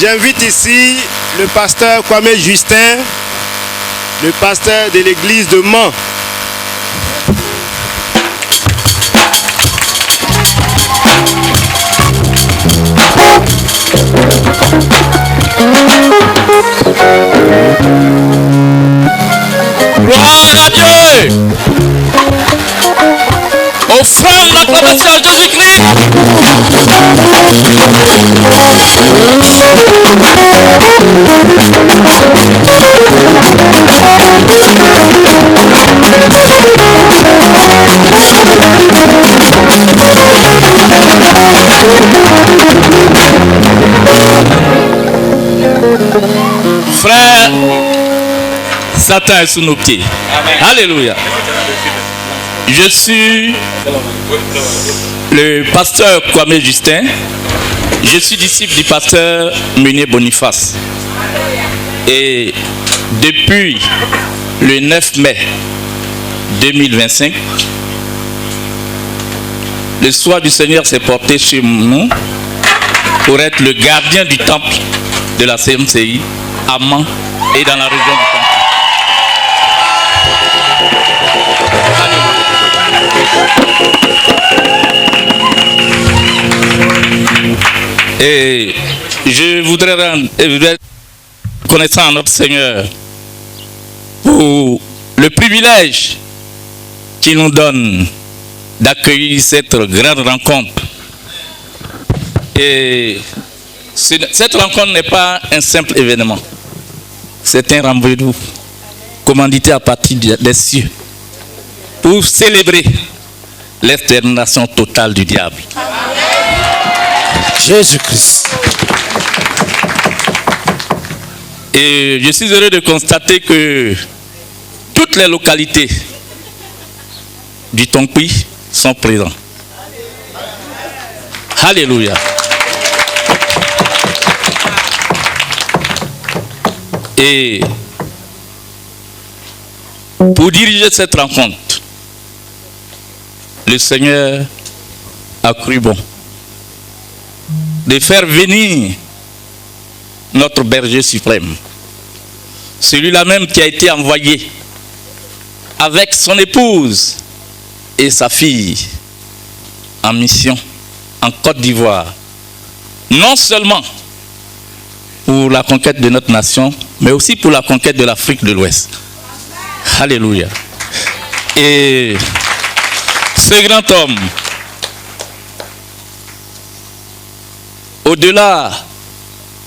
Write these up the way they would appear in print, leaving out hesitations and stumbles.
J'invite ici le pasteur Kwame Justin, le pasteur de l'église de Mans. Gloire à Dieu. Offrons l'acclamation à Jésus-Christ. Frère, Satan est sous nos pieds. Amen. Alléluia. Je suis le pasteur Kwame Justin. Je suis disciple du pasteur Meunier Boniface. Et depuis le 9 mai 2025, le soir du Seigneur s'est porté chez nous pour être le gardien du temple de la CMCI à Mans et dans la région du temple. Et je voudrais rendre connaissant à notre Seigneur pour le privilège qu'il nous donne d'accueillir cette grande rencontre. Et cette rencontre n'est pas un simple événement. C'est un rendez-vous commandité à partir des cieux pour célébrer l'extermination totale du diable. Jésus-Christ. Et je suis heureux de constater que toutes les localités du Tonki sont présentes. Alléluia. Et pour diriger cette rencontre, le Seigneur a cru bon de faire venir notre berger suprême, celui-là même qui a été envoyé avec son épouse et sa fille en mission en Côte d'Ivoire, non seulement pour la conquête de notre nation, mais aussi pour la conquête de l'Afrique de l'Ouest. Alléluia. Et ce grand homme, au-delà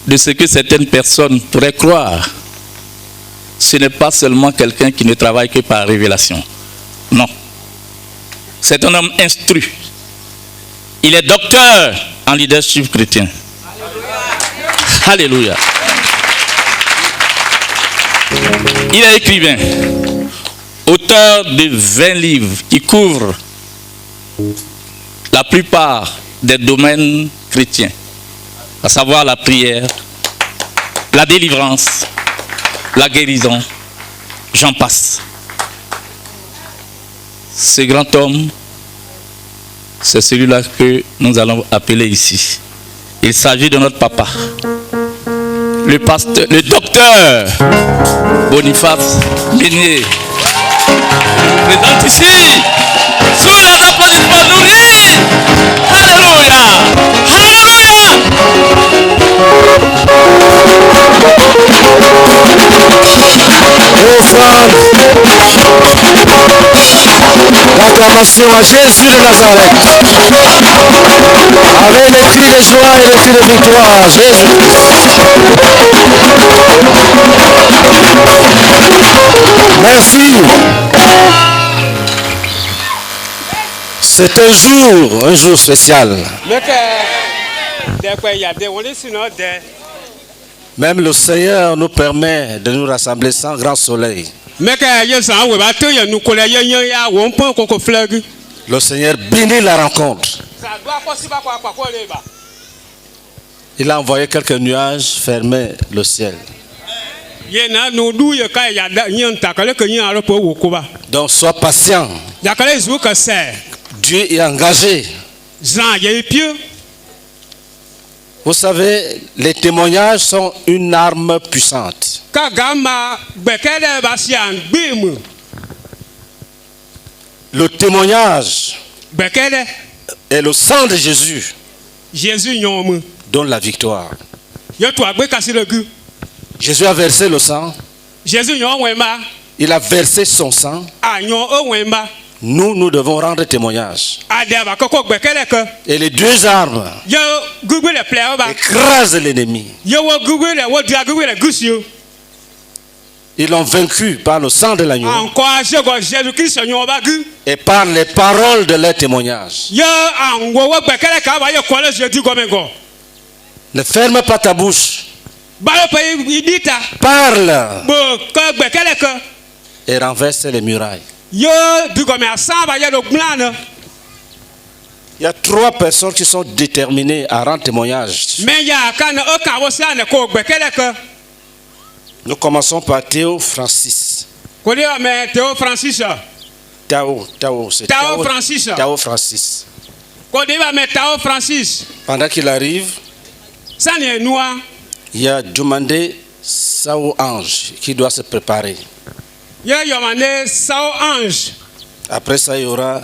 de ce que certaines personnes pourraient croire, ce n'est pas seulement quelqu'un qui ne travaille que par révélation. Non. C'est un homme instruit. Il est docteur en leadership chrétien. Alléluia. Il est écrivain, auteur de 20 livres qui couvrent la plupart des domaines chrétiens, à savoir la prière, la délivrance, la guérison, j'en passe. Ce grand homme, c'est celui-là que nous allons appeler ici. Il s'agit de notre papa, le pasteur, le docteur Boniface Meunier. Je vous présente ici, sous les applaudissements nourris. Alléluia! Alléluia! Offrande, l'acclamation à Jésus de Nazareth, avec les cris de joie et les cris de victoire, Jésus. Merci. C'est un jour spécial. Même le Seigneur nous permet de nous rassembler sans grand soleil. Le Seigneur bénit la rencontre. Il a envoyé quelques nuages fermer le ciel. Donc sois patient. Dieu est engagé. Vous savez, les témoignages sont une arme puissante. Kagama bekele basian bim. Le témoignage Bekele et le sang de Jésus Jésus nyom. donnent la victoire. Yo to agbe kasi le gu. Jésus a versé le sang, Jésus nyom wemba. il a versé son sang. A nyom o wemba. Nous devons rendre témoignage. Ade ba koko bekele ke. Et les deux armes Yo gugu le play ba. écrasent l'ennemi. Yo wo gugu le wo dia gugu le gusio. Ils l'ont vaincu par le sang de l'agneau Encore Jésus Christ nyom ba gu. et par les paroles de leur témoignage. Yo an wo bekele ka ba yo ko le Jésus comme go. Ne ferme pas ta bouche. Ba yo pe idita. Parle Bo ko bekele ke. et renverse les murailles. Yo du comme asamba yo do glane. Il y a 3 personnes qui sont déterminées à rendre témoignage. Mais ya kan o kan wo sa ne ko bekele ke. Nous commençons par Théo Francis. Ko le me Théo Francis. C'est Théo Francis. Théo Francis. Ko de ba me Théo Francis. Pendant qu'il arrive, Ça ne noa. il y a Jumande Sao Ange qui doit se préparer. Yo yomane Sao Ange. Après ça, il y aura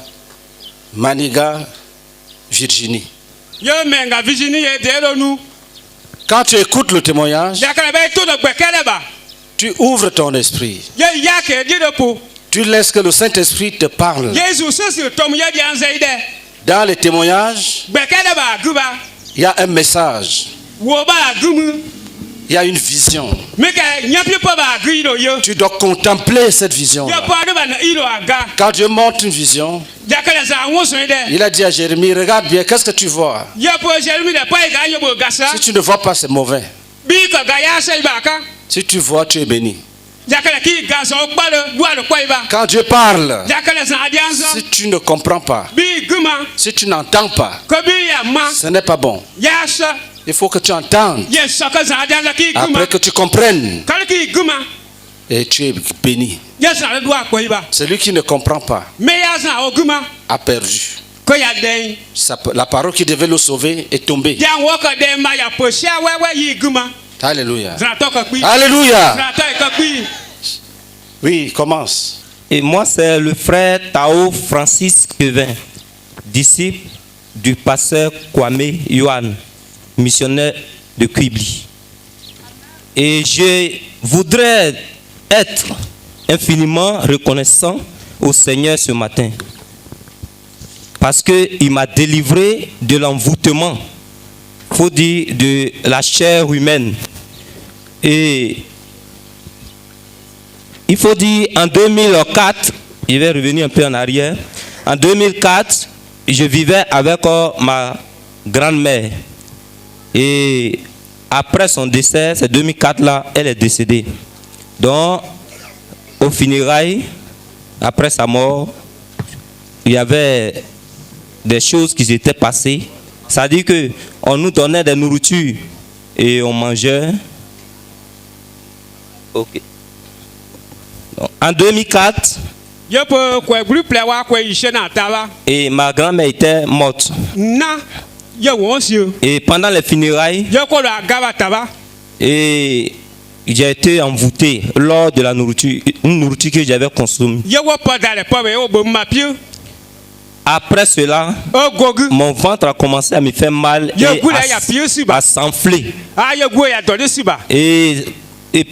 Maniga Virginie. Yo menga Virginie e de lo nu. Quand tu écoutes le témoignage, Ya kan be to do bekele ba. tu ouvres ton esprit. Yo ya ke di de po. Tu laisses que le Saint-Esprit te parle. Jésus se tom ya di anzeide. Dans les témoignages, Bekele ba guba. il y a un message, Wo ba gumu. il y a une vision. Me ke nyapi po ba guido yo. Tu dois contempler cette vision. Yo pa de ba na ilo aga. Quand Dieu montre une vision, Ya kan za won so ide. il a dit à Jérémie, regarde bien, qu'est-ce que tu vois? Yo po Jérémie de pa ga yo bo gasa. Si tu ne vois pas, c'est mauvais. Bi ko ga ya se ba ka. Si tu vois, tu es béni. Ya kan ki ga so pa le do le ko iba. Quand Dieu parle, Ya kan za di anzo. si tu ne comprends pas, Bi guma. si tu n'entends pas, Ko bi ya ma. ce n'est pas bon. Ya sa. Il faut que tu entendes, Yes, saka za di anzo ki guma. après que tu comprennes, Kan ki guma. et tu es béni. Yes, na do ko iba. Celui qui ne comprend pas Me ya za o guma. a perdu. Ko ya den. La parole qui devait le sauver est tombée. Ya wo ko den ma ya po sia wewe yi guma. Alléluia. Za to ko pi. Alléluia. Za to ko pi. Oui, commence. Et moi, c'est le frère Tao Francis Kevin, disciple du pasteur Kwame Yohan, missionnaire de Kwibli. Et je voudrais être infiniment reconnaissant au Seigneur ce matin, parce qu'il m'a délivré de l'envoûtement, faut dire, de la chair humaine. Et il faut dire, en 2004, je vais revenir un peu en arrière. En 2004, je vivais avec ma grand-mère. Et après son décès, c'est 2004-là, elle est décédée. Donc, au funérailles, après sa mort, il y avait des choses qui s'étaient passées. C'est-à-dire qu'on nous donnait des nourritures et on mangeait. Ok. En 2004, Yo po ko glu ple wa ko yi na taba. et ma grand-mère était morte. Na yo won si o. Et pendant les funérailles, Yo ko la gaba taba. et j'ai été envoûté lors de la nourriture, une nourriture que j'avais consommée. Yo wo po da le po be o bo ma pio. Après cela, O gogu. mon ventre a commencé à me faire mal Yo et gula ya pio si ba. à s'enfler. Ah yo go ya do de si ba. Et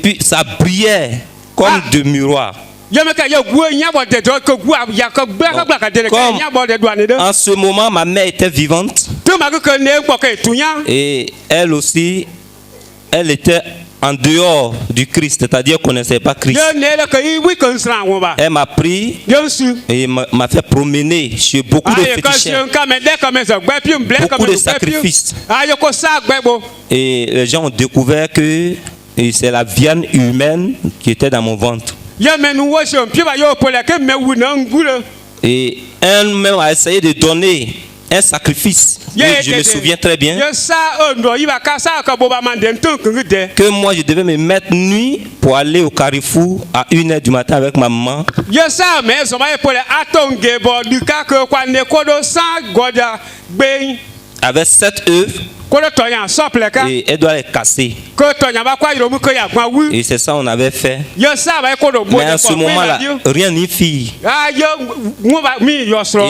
puis ça brillait comme de miroir. Yo me ka yo go nya bo de do ko go ya ko bla ka bla ka de ka nya bo de do ane de. En ce moment, ma mère était vivante To ma ko ne ko ka tunya. et elle aussi, elle était en dehors du Christ, c'est-à-dire qu'elle ne connaissait pas Christ. Yo ne le ka yi wi ko sran wo ba. Elle m'a pris Yo su. et m'a fait promener chez beaucoup de Ah yo ko féticheurs. ka me de ka me so gbe pio mble ka Beaucoup me de sacrifices. Ah yo ko sa gbe bo. Et les gens ont découvert que c'est la viande humaine qui était dans mon ventre. Yo me nu wo so pio ba yo po le ke me wu na ngule. Et elle-même a essayé de donner un sacrifice. Oui, je me souviens très bien Yo sa o ndo yi ba ka sa ka bo ba man de nton kun de. que moi je devais me mettre nuit pour aller au carrefour à 1h du matin avec ma maman. Yo sa me so ma po le atonge bo du ka ko kwa ne ko do sa goda gbe. Avec 7 œufs Et elle doit les casser. Et c'est ça qu'on avait fait. Mais à ce moment-là, rien n'y fit.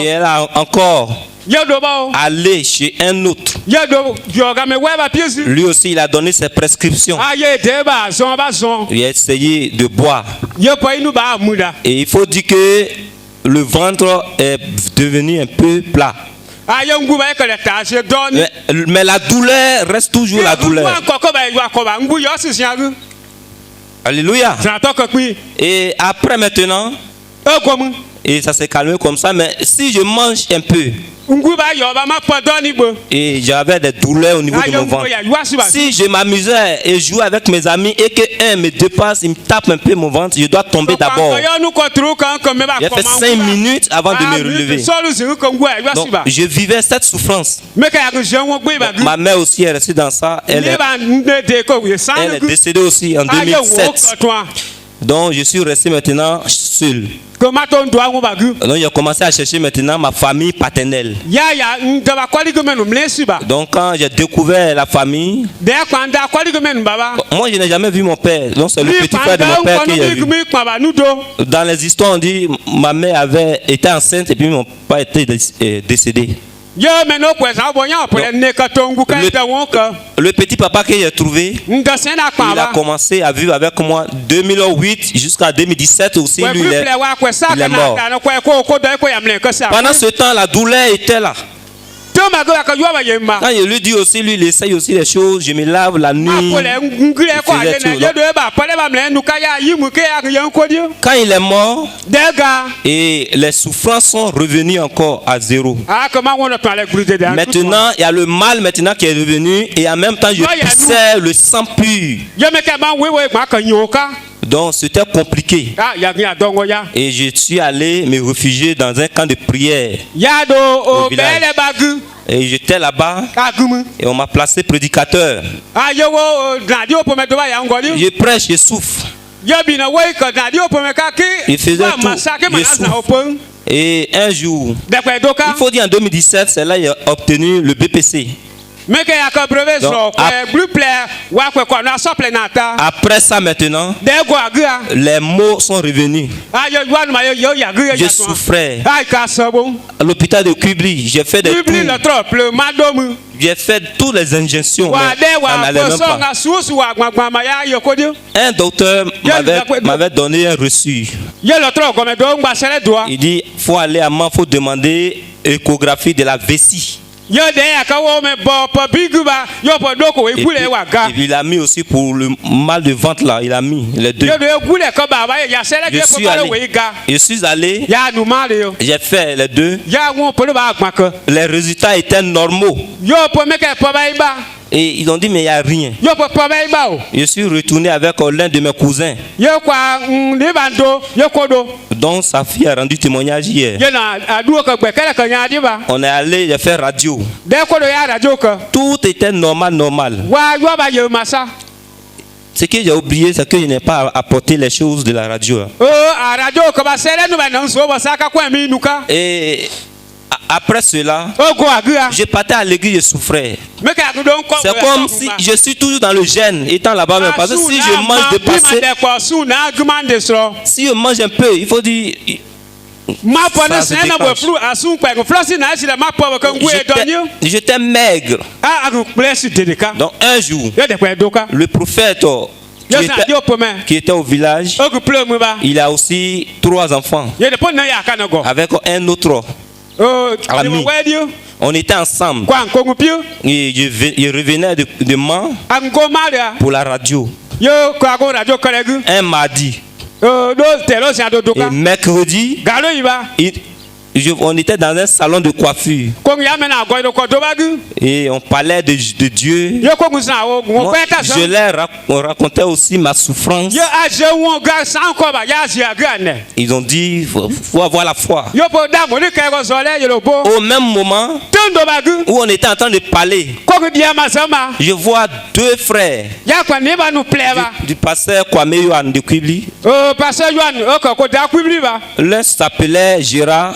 Et elle a encore allé chez un autre. Lui aussi, il a donné ses prescriptions. Il a essayé de boire. Et il faut dire que le ventre est devenu un peu plat. Mais la douleur reste toujours la douleur. Alléluia. Et après maintenant, et ça s'est calmé comme ça, mais si je mange un peu, et j'avais des douleurs au niveau de mon ventre. Si je m'amusais et jouais avec mes amis et qu'un me dépasse, il me tape un peu mon ventre, je dois tomber d'abord. J'ai fait 5 minutes avant de me relever. Donc, je vivais cette souffrance. Ma mère aussi est restée dans ça. Elle est décédée aussi en 2007. Donc je suis resté maintenant seul. Donc j'ai commencé à chercher maintenant ma famille paternelle. Donc quand j'ai découvert la famille, moi je n'ai jamais vu mon père. Donc c'est le petit frère de mon père que j'ai vu. Dans les histoires on dit ma mère avait été enceinte et puis mon père était décédé. Le petit papa que j'ai trouvé, il a commencé à vivre avec moi 2008 jusqu'à 2017 aussi. Lui, il est mort. Pendant ce temps, la douleur était là. Quand je lui dis aussi, lui il essaye aussi les choses, je me lave la nuit. Quand il est mort, et les souffrances sont revenues encore à zéro. Maintenant, il y a le mal maintenant qui est revenu et en même temps je poussais le sang pur. Donc c'était compliqué. Et je suis allé me réfugier dans un camp de prière au village. Et j'étais là-bas et on m'a placé prédicateur. Je prêche, je souffre. Il faisait tout, je souffre. Et un jour, il faut dire en 2017, c'est là qu'il a obtenu le BPC. Donc, après ça maintenant, les mots sont revenus. Je souffrais. À l'hôpital de Kubli, j'ai fait des tours. J'ai fait toutes les injections. Un docteur m'avait donné un reçu. Il dit, il faut aller à Mans, il faut demander échographie de la vessie. Et puis, il a mis aussi pour le mal de ventre là, il a mis les deux. Je suis allé, j'ai fait les deux. Les résultats étaient normaux. Et ils ont dit mais il n'y a rien. Je suis retourné avec l'un de mes cousins. Donc sa fille a rendu témoignage hier. On est allé, j'ai fait radio. Tout était normal. Ce que j'ai oublié, c'est que je n'ai pas apporté les choses de la radio. Et après cela, je partais à l'église, je souffrais. C'est comme si je suis toujours dans le gêne, étant là-bas même. Parce que si je mange dépassé, si je mange un peu, il faut dire. J'étais maigre. Donc un jour, le prophète qui était au village, il a aussi 3 enfants avec un autre ami. On était ensemble et je revenais de Mans pour la radio un mardi. Et mercredi, on était dans un salon de coiffure et on parlait de Dieu. Moi, je leur racontais aussi ma souffrance. Ils ont dit faut avoir la foi. Au même moment où on était en train de parler, je vois 2 frères du pasteur Kwame Yohan de Kubli. L'un s'appelait Gérard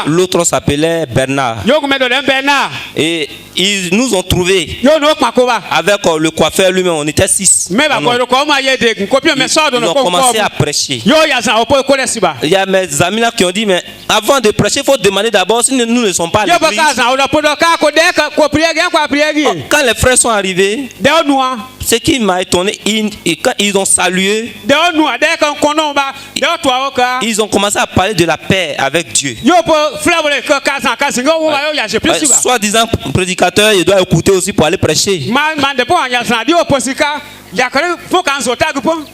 L'autre s'appelait Bernard. Et ils nous ont trouvés avec le coiffeur lui-même. On était 6. Ils ont commencé à prêcher. Il y a mes amis là qui ont dit, mais avant de prêcher, il faut demander d'abord si nous ne sommes pas à l'église. Quand les frères sont arrivés, ce qui m'a étonné, quand ils ont salué, ils ont commencé à parler de la paix avec Dieu. Soi-disant prédicateur, il doit écouter aussi pour aller prêcher.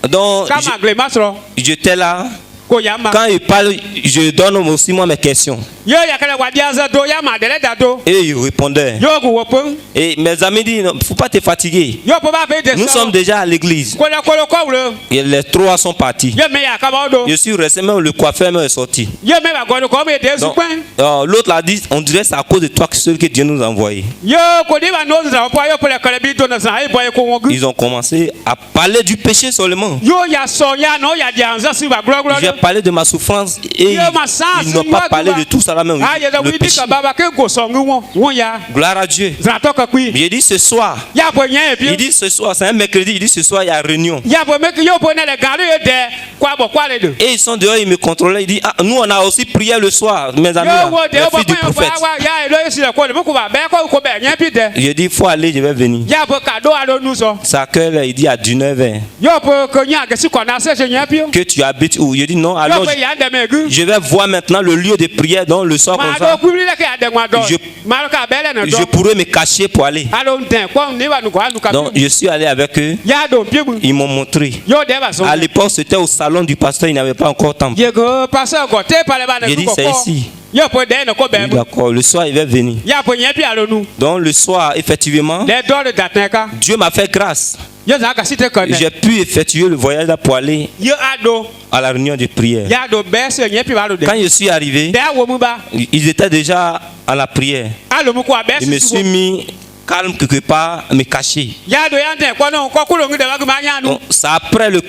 Donc, j'étais là. Quand il parle, je donne aussi moi mes questions. Et il répondait. Et mes amis disent, il ne faut pas te fatiguer. Nous sommes déjà à l'église. Et les trois sont partis. Je suis resté, même le coiffeur est sorti. L'autre l'a dit, on dirait que c'est à cause de toi que Dieu nous a envoyé. Ils ont commencé à parler du péché seulement. J'ai parlé de ma souffrance et ils n'ont pas parlé de tout ça là même. Le péché. Gloire à Dieu. J'ai dit ce soir. Il dit ce soir, c'est un mercredi. Il dit ce soir il y a réunion. Et ils sont dehors, ils me contrôlaient. Il dit ah, nous on a aussi prié le soir, mes amis, là, les filles du prophète. J'ai dit il faut aller, je vais venir. Ça que il dit à 19h. Que tu habites où? Je dis non, alors je vais voir maintenant le lieu de prière dans le soir comme ça. Je pourrais me cacher pour aller. Donc je suis allé avec eux. Ils m'ont montré. À l'époque c'était au salon du pasteur, il n'avait pas encore temps. J'ai dit c'est ici. D'accord, le soir il va venir. Donc le soir effectivement Dieu m'a fait grâce. J'ai pu effectuer le voyage là pour aller à la réunion de prière. Quand je suis arrivé, ils étaient déjà à la prière. Je me suis mis calme quelque part, me cacher. C'est après le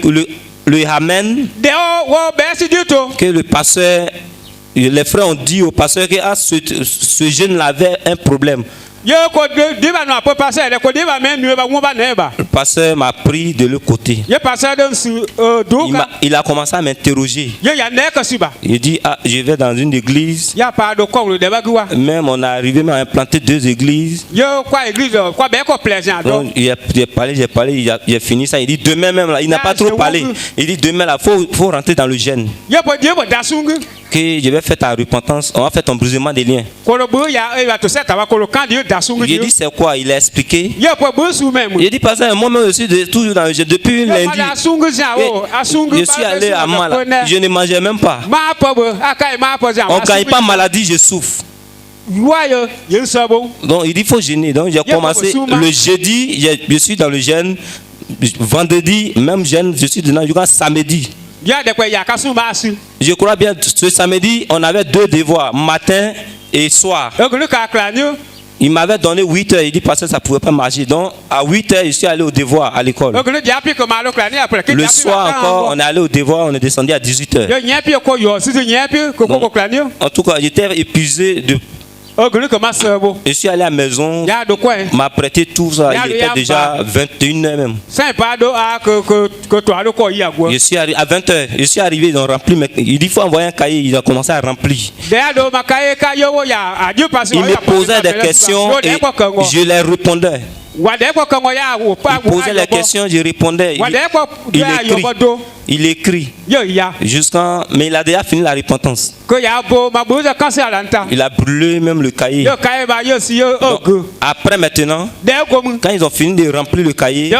Amen que le pasteur, les frères ont dit au pasteur que ce jeune avait un problème. Le pasteur m'a pris de l'autre côté. Il a commencé à m'interroger. Il dit ah, je vais dans une église. Même on est arrivé à implanter 2 églises. Donc j'ai parlé, il a fini ça. Il dit demain même là, il n'a pas trop parlé. Il dit demain là, faut rentrer dans le jeûne. Que je vais faire ta repentance, on va faire ton brisement des liens. J'ai dit c'est quoi? Il a expliqué. J'ai dit pasteur, moi-même je suis toujours dans le jeûne depuis lundi. Je suis allé à Mala, je ne mangeais même pas. On ne gagne pas maladie, je souffre. Donc il dit il faut jeûner. Donc j'ai commencé le jeudi, je suis dans le jeûne. Vendredi, même jeûne, je suis dedans jusqu'à samedi. Je crois bien, ce samedi, on avait 2 devoirs, matin et soir. Il m'avait donné 8 heures, il dit parce que ça ne pouvait pas marcher. Donc à 8 heures, je suis allé au devoir à l'école. Le soir encore, on est allé au devoir, on est descendu à 18 heures. Donc, en tout cas, j'étais épuisé de... Je suis allé à la maison, m'a prêté tout ça, il était déjà 21h même. Je suis arrivé à 20h, je suis arrivé, ils ont rempli, il dit il faut envoyer un cahier, ils ont commencé à remplir. Ils me posaient des questions et je les répondais. Il posait les questions, je répondais. Il écrit. Jusqu'à... Mais il a déjà fini la repentance. Il a brûlé même le cahier. Donc, après maintenant, quand ils ont fini de remplir le cahier,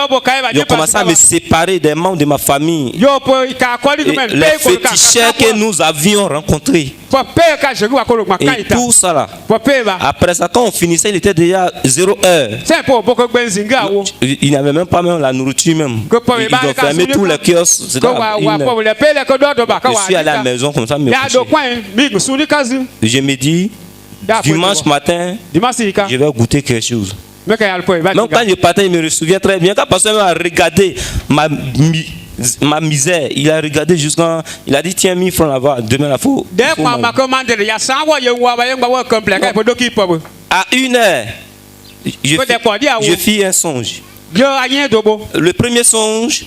ils ont commencé à me séparer des membres de ma famille. Et les féticheurs que nous avions rencontrés. Et tout ça là. Après ça, quand on finissait, il était déjà 0 heure. Il n'avait même pas même la nourriture même. Ils ont fermé tous les kiosques. Je suis allé à la maison comme ça me coucher. Je me dis, dimanche matin, je vais goûter quelque chose. Même quand je partais, il me souvient très bien. Quand le pasteur m'a regardé ma misère. Il a regardé jusqu'à... Il a dit, tiens, 1000 francs là-bas, demain, il faut... À 1h, je fis un songe. Le premier songe,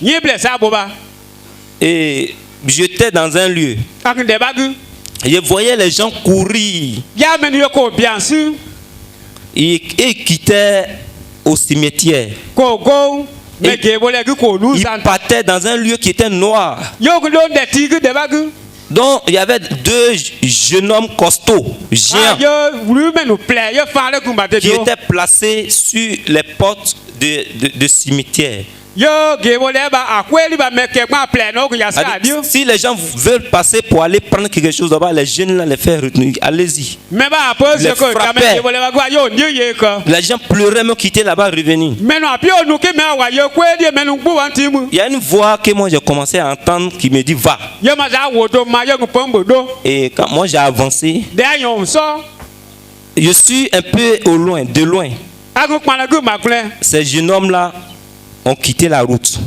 et j'étais dans un lieu. Je voyais les gens courir. Et quittaient au cimetière. Ils partaient dans un lieu qui était noir. Donc il y avait 2 jeunes hommes costauds, géants, qui étaient placés sur les portes de cimetière. Si les gens veulent passer pour aller prendre quelque chose là-bas, les jeunes là les faire retenir. Allez-y. Les frappaient. Les gens pleuraient, me quitter là-bas, revenir. Il y a une voix que moi j'ai commencé à entendre qui me dit va. Et quand moi j'ai avancé, je suis un peu au loin, de loin. Ces jeunes hommes là ont quitté la route.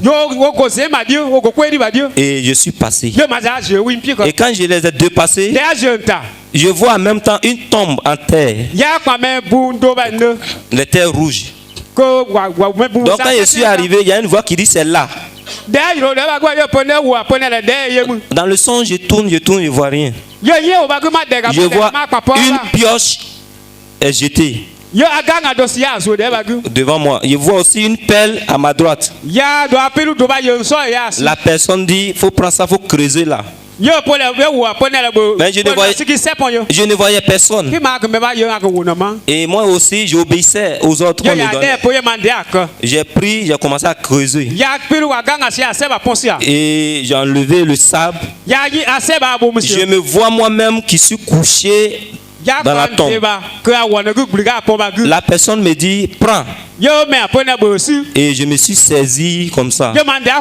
Et je suis passé. Et quand je les ai dépassés, je vois en même temps une tombe en terre. Les terres rouges. Donc quand je suis arrivé, il y a une voix qui dit c'est là. Dans le son, je tourne, je ne vois rien. Je vois une pioche est jetée devant moi. Je vois aussi une pelle à ma droite. La personne dit, il faut prendre ça, il faut creuser là. Mais je ne voyais personne. Et moi aussi, j'obéissais aux autres qu'on me donnait. J'ai pris, j'ai commencé à creuser. Et j'ai enlevé le sable. Je me vois moi-même qui suis couché dans la tombe. La personne me dit, prends. Et je me suis saisi comme ça.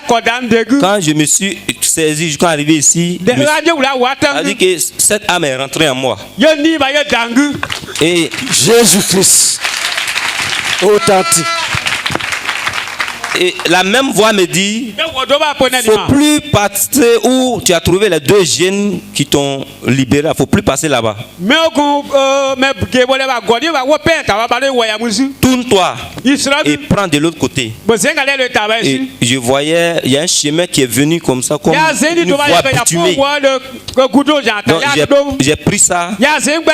Quand je me suis saisi, je suis arrivé ici, a dit que cette âme est rentrée en moi. Et Jésus-Christ, authentique. Et la même voix me dit, il ne faut plus passer où tu as trouvé les 2 jeunes qui t'ont libéré. Il ne faut plus passer là-bas. Tourne-toi et prends de l'autre côté. Et je voyais, il y a un chemin qui est venu comme ça, comme une voie bitumée. Donc j'ai pris ça,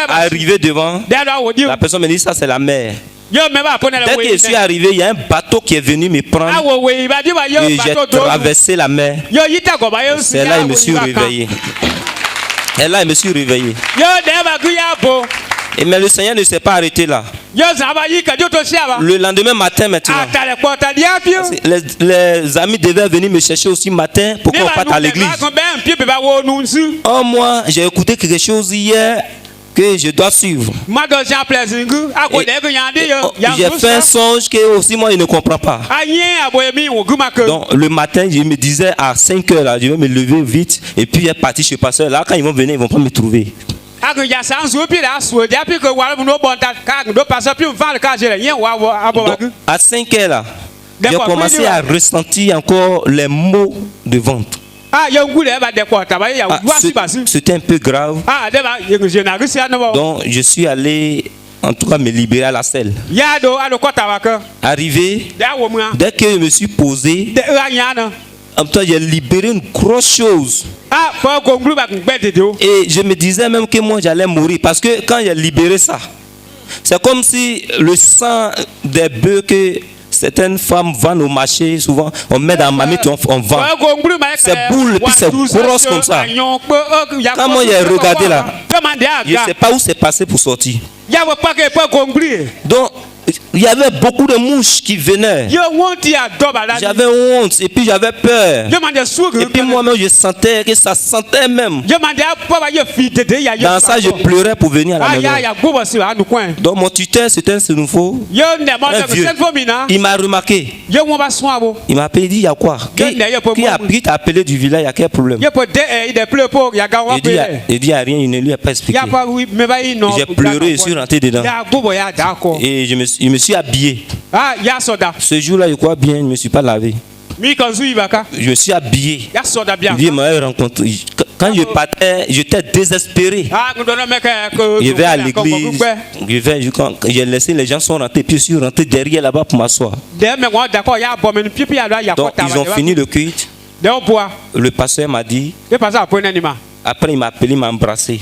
arrivé devant, la personne me dit, ça c'est la mer. Dès que je suis arrivé, il y a un bateau qui est venu me prendre et j'ai traversé la mer. C'est là que je me suis réveillé. Et là, je me suis réveillé. Et mais le Seigneur ne s'est pas arrêté là. Le lendemain matin maintenant, les amis devaient venir me chercher aussi matin pour qu'on parte à l'église. Oh, moi, j'ai écouté quelque chose hier que je dois suivre. J'ai fait un songe que aussi moi je ne comprends pas. Donc le matin je me disais à 5 heures là, je vais me lever vite et puis je parti chez le pasteur. Là quand ils vont venir, ils vont pas me trouver. Donc, à 5 heures là, j'ai commencé à ressentir encore les maux de ventre. C'était un peu grave. Donc je suis allé en tout cas me libérer à la selle. Arrivé, dès que je me suis posé, en tout cas j'ai libéré une grosse chose. Et je me disais même que moi j'allais mourir parce que quand j'ai libéré ça, c'est comme si le sang des bœufs que certaines femmes vendent au marché, souvent on met dans la marmite, on vend. C'est boule, puis c'est grosse comme ça. Quand moi j'ai regardé là, je ne sais pas où c'est passé pour sortir. Donc, il y avait beaucoup de mouches qui venaient. J'avais honte et puis j'avais peur. Et puis moi-même je sentais que ça sentait même. Dans ça je pleurais pour venir à la maison. Donc mon tuteur c'était un nouveau, un vieux. Il m'a remarqué. Il m'a appelé, il dit il y a quoi? Qui t'a appelé du village, il y a quel problème? Il dit il n'y a rien, il ne lui a pas expliqué. J'ai pleuré, je suis rentré dedans. Et je me suis habillé. Ce jour-là, je crois bien, je ne me suis pas lavé. Je suis habillé. Ya soda bien. Il m'a rencontré. Quand je partais, j'étais désespéré. Je vais à l'église. J'ai laissé les gens sont rentrés. Puis je suis rentré derrière là-bas pour m'asseoir. Donc ils ont fini le culte. Le pasteur m'a dit. Après il m'a appelé, il m'a embrassé.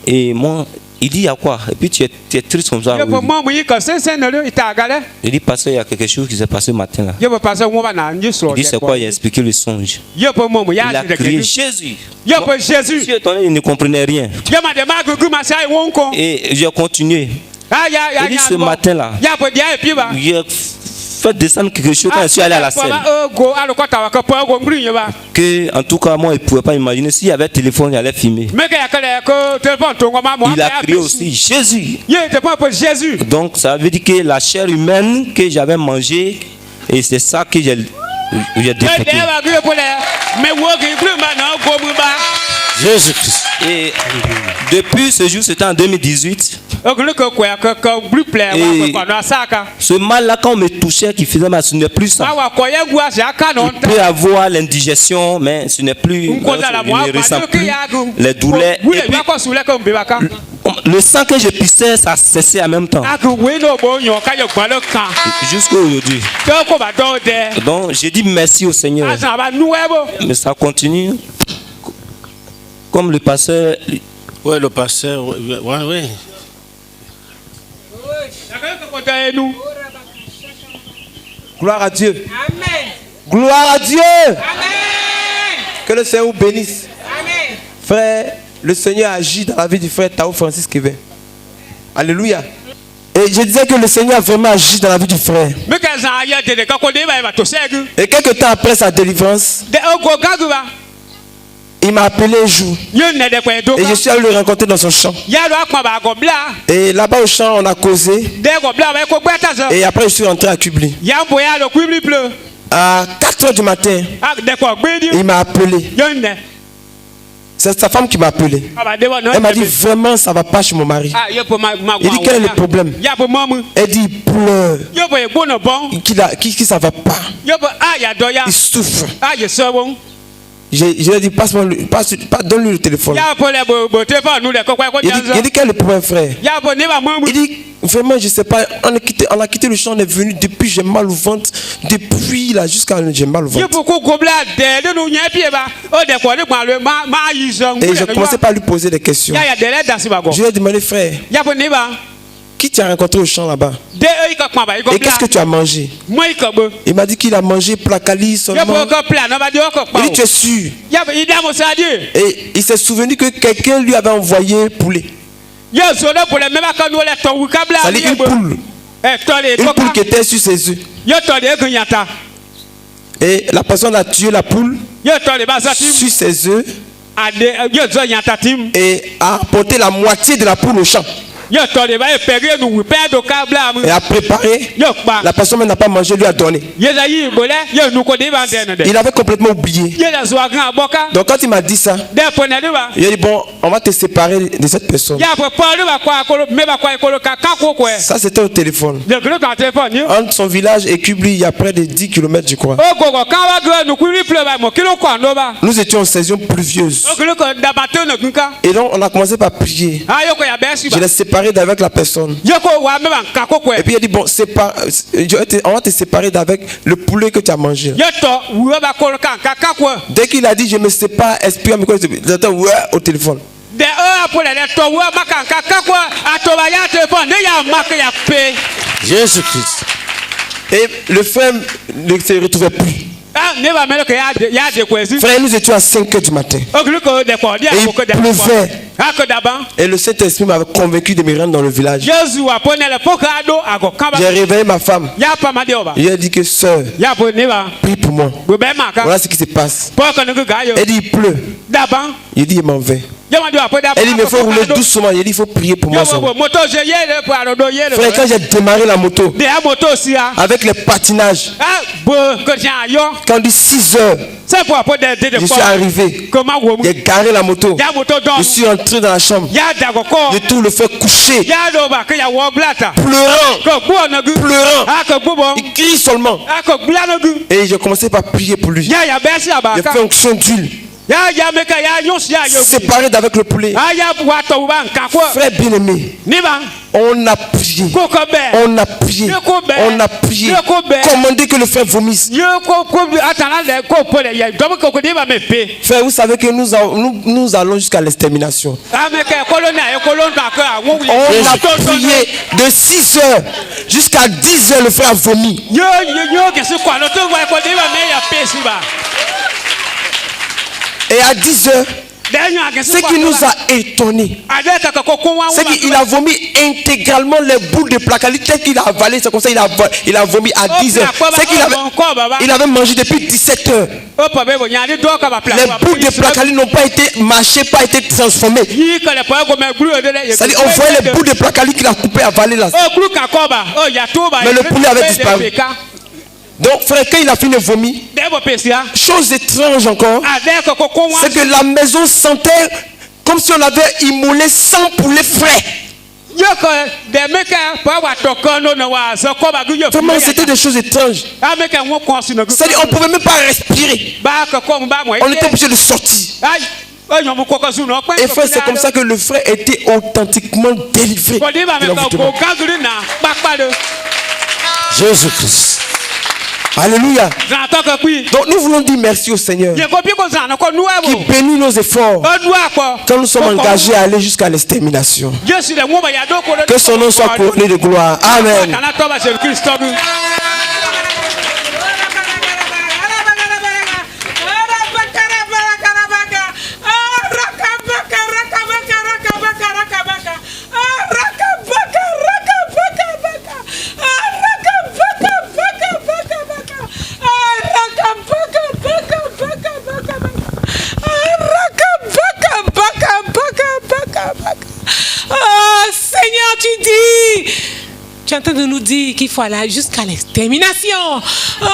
Et moi, il dit il y a quoi? Et puis tu es triste comme ça. Il dit pasteur, il y a quelque chose qui s'est passé ce matin là. Il dit c'est quoi? Il a expliqué le songe. Il a crié Jésus. Je suis étonné, il ne comprenait rien. Et j'ai continué. Il dit ce matin là, j'ai fait descendre quelque chose quand je suis allé à la scène. Que, en tout cas, moi, il ne pouvait pas imaginer s'il y avait téléphone, il allait filmer. Il a crié aussi Jésus. Donc, ça veut dire que la chair humaine que j'avais mangée, et c'est ça que j'ai défecté. Jésus-Christ. Et depuis ce jour, c'était en 2018. Et ce mal-là, quand on me touchait, qui faisait mal, ce n'est plus ça. Il peut avoir l'indigestion, mais ce n'est plus. Je ne ressens plus les douleurs. Et puis, le sang que je pissais, ça cessait en même temps. Jusqu'à aujourd'hui. Donc, j'ai dit merci au Seigneur. Mais ça continue. Comme le pasteur. Oui, le pasteur. Oui. Gloire à Dieu. Amen. Gloire à Dieu. Amen. Que le Seigneur vous bénisse. Amen. Frère, le Seigneur agit dans la vie du frère Tao Francis Kevin. Alléluia. Et je disais que le Seigneur a vraiment agi dans la vie du frère. Et quelques temps après sa délivrance, il m'a appelé un jour. Et je suis allé le rencontrer dans son champ. Et là-bas au champ, on a causé. Et après, je suis rentré à Kubli. À 4h du matin, il m'a appelé. C'est sa femme qui m'a appelé. Elle m'a dit vraiment ça va pas chez mon mari. Il dit quel est le problème? Elle dit il pleure. Qui ça va pas? Il souffre. Je lui ai dit donne-lui le téléphone. Il dit quel est le problème frère? Il dit vraiment je sais pas, on a quitté le champ, on est venu depuis j'ai mal au ventre, depuis là jusqu'à j'ai mal au ventre. Et j'ai commencé par lui poser des questions. Je lui ai demandé frère, qui tu as rencontré au champ là-bas? Et qu'est-ce que tu as mangé? Il m'a dit qu'il a mangé placali seulement. Il dit tu es sûr? Et il s'est souvenu que quelqu'un lui avait envoyé poulet. Ça dit une poule. Une poule qui était sur ses œufs. Et la personne a tué la poule sur ses œufs et a apporté la moitié de la poule au champ. Et a préparé. La personne n'a pas mangé, lui a donné. Il avait complètement oublié. Donc quand il m'a dit ça, il a dit bon, on va te séparer de cette personne. Ça c'était au téléphone. Entre son village et Kubli, il y a près de 10 km je crois. Nous étions en saison pluvieuse. Et donc on a commencé par prier. Je l'ai séparé d'avec la personne. Et puis il a dit bon, on va te séparer d'avec le poulet que tu as mangé. Dès qu'il a dit je me sépare, esprit j'entends ouais au téléphone. Jésus-Christ. Et le frère ne se retrouvait plus. Frère, nous étions à 5h du matin. Et il pleuvait. Et le Saint-Esprit m'avait convaincu de me rendre dans le village. J'ai réveillé ma femme. Il a dit que sœur, prie pour moi. Voilà ce qui se passe. Elle dit il pleut. Il dit il m'en va. Elle dit, mais il faut rouler doucement. Il dit, il faut prier pour moi. Frère, quand j'ai démarré la moto, avec les patinages, quand on dit 6 heures, je suis arrivé. J'ai garé la moto. Je suis entré dans la chambre. J'ai tout le fait coucher. Pleurant. Il crie seulement. Et j'ai commencé par prier pour lui. J'ai fait onction d'huile. Séparé d'avec le poulet. Frère bien-aimé, on a prié. Commandez que le frère vomisse. Frère, vous savez que nous allons jusqu'à l'extermination. On a prié de 6 heures jusqu'à 10 heures, le frère a vomi. Et à 10 heures, ce qui nous a étonnés, c'est qu'il a vomi intégralement les bouts de placali tel qu'il a avalé. C'est comme ça qu'il a vomi à 10 heures. C'est qu'il avait mangé depuis 17 heures. Les bouts de placali n'ont pas été mâchés, pas été transformés. C'est-à-dire, on voyait les bouts de placali qu'il a coupé, avalé là. Mais le poulet avait disparu. Donc, frère, quand il a fini de vomir, chose étrange encore, c'est que la maison sentait comme si on avait immolé 100 poulets frais. Vraiment, c'était des choses étranges. C'est-à-dire, on ne pouvait même pas respirer. On était obligé de sortir. Et frère, c'est comme ça que le frère était authentiquement délivré. Jésus-Christ. Alléluia. Donc nous voulons dire merci au Seigneur qui bénit nos efforts quand nous sommes engagés à aller jusqu'à l'extermination. Que son nom soit couronné de gloire. Amen. Tu es en train de nous dire qu'il faut aller jusqu'à l'extermination. Oh,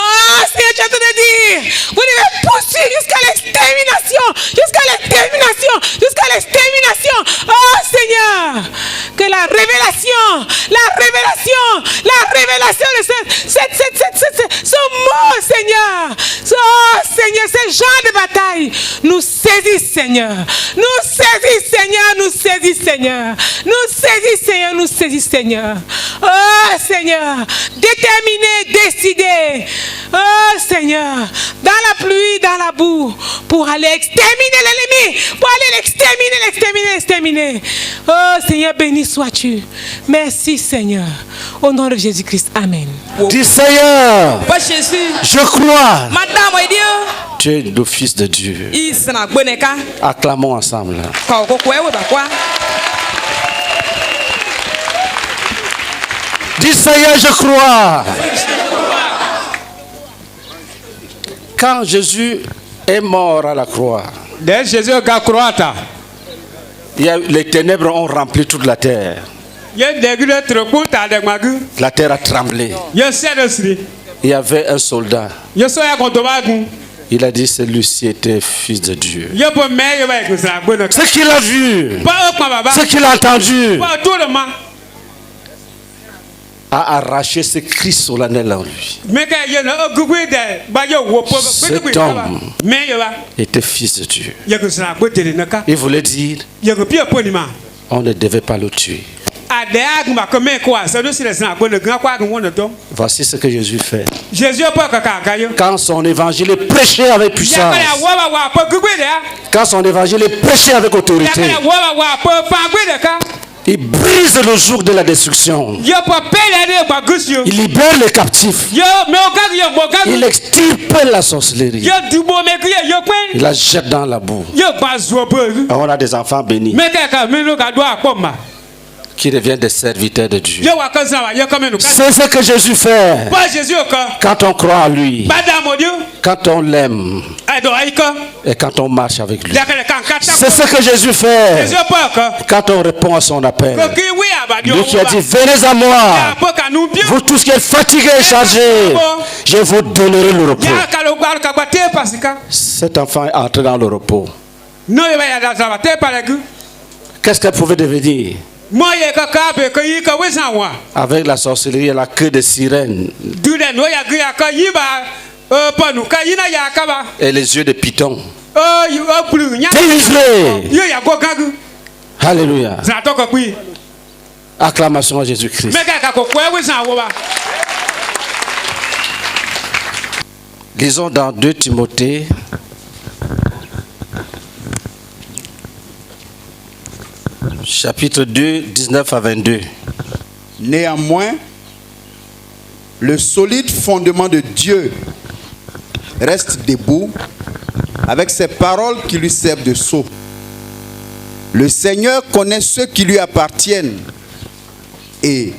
Seigneur, tu es en train de dire, vous devez poursuivre jusqu'à l'extermination. Jusqu'à l'extermination. Jusqu'à l'extermination. Oh, Seigneur, que la révélation de ce mot, Seigneur. Oh, Seigneur, ce genre de bataille nous saisit, Seigneur. Nous saisit, Seigneur. Oh, Seigneur, déterminé, décidé. Oh, Seigneur, dans la pluie, dans la boue, pour aller exterminer l'ennemi, pour aller l'exterminer. Oh, Seigneur, béni sois-tu. Merci, Seigneur. Au nom de Jésus-Christ, amen. Dis Seigneur, je crois. Dieu. Tu es le Fils de Dieu. Acclamons ensemble. Dis Seigneur, je crois. Quand Jésus est mort à la croix, les ténèbres ont rempli toute la terre. La terre a tremblé. Il y avait un soldat. Il a dit celui-ci était fils de Dieu. Ce qu'il a vu, ce qu'il a entendu, a arraché ce cri solennel en lui. Cet homme était fils de Dieu. Il voulait dire, on ne devait pas le tuer. Voici ce que Jésus fait. Quand son évangile est prêché avec puissance, quand son évangile est prêché avec autorité, il brise le joug de la destruction. Il libère les captifs. Il extirpe la sorcellerie. Il la jette dans la boue. On a des enfants bénis. qui deviennent des serviteurs de Dieu. C'est ce que Jésus fait quand on croit en lui, quand on l'aime et quand on marche avec lui. C'est ce que Jésus fait quand on répond à son appel. Lui qui a dit: venez à moi, vous tous qui êtes fatigués et chargés, je vous donnerai le repos. Cet enfant est entré dans le repos. Qu'est-ce qu'elle pouvait devenir? Avec la sorcellerie et la queue de sirène et les yeux de python. Délivré. Alléluia. Acclamation à Jésus-Christ. Lisons dans 2 Timothée chapitre 2, 19 à 22. Néanmoins, le solide fondement de Dieu reste debout avec ses paroles qui lui servent de sceau. Le Seigneur connaît ceux qui lui appartiennent et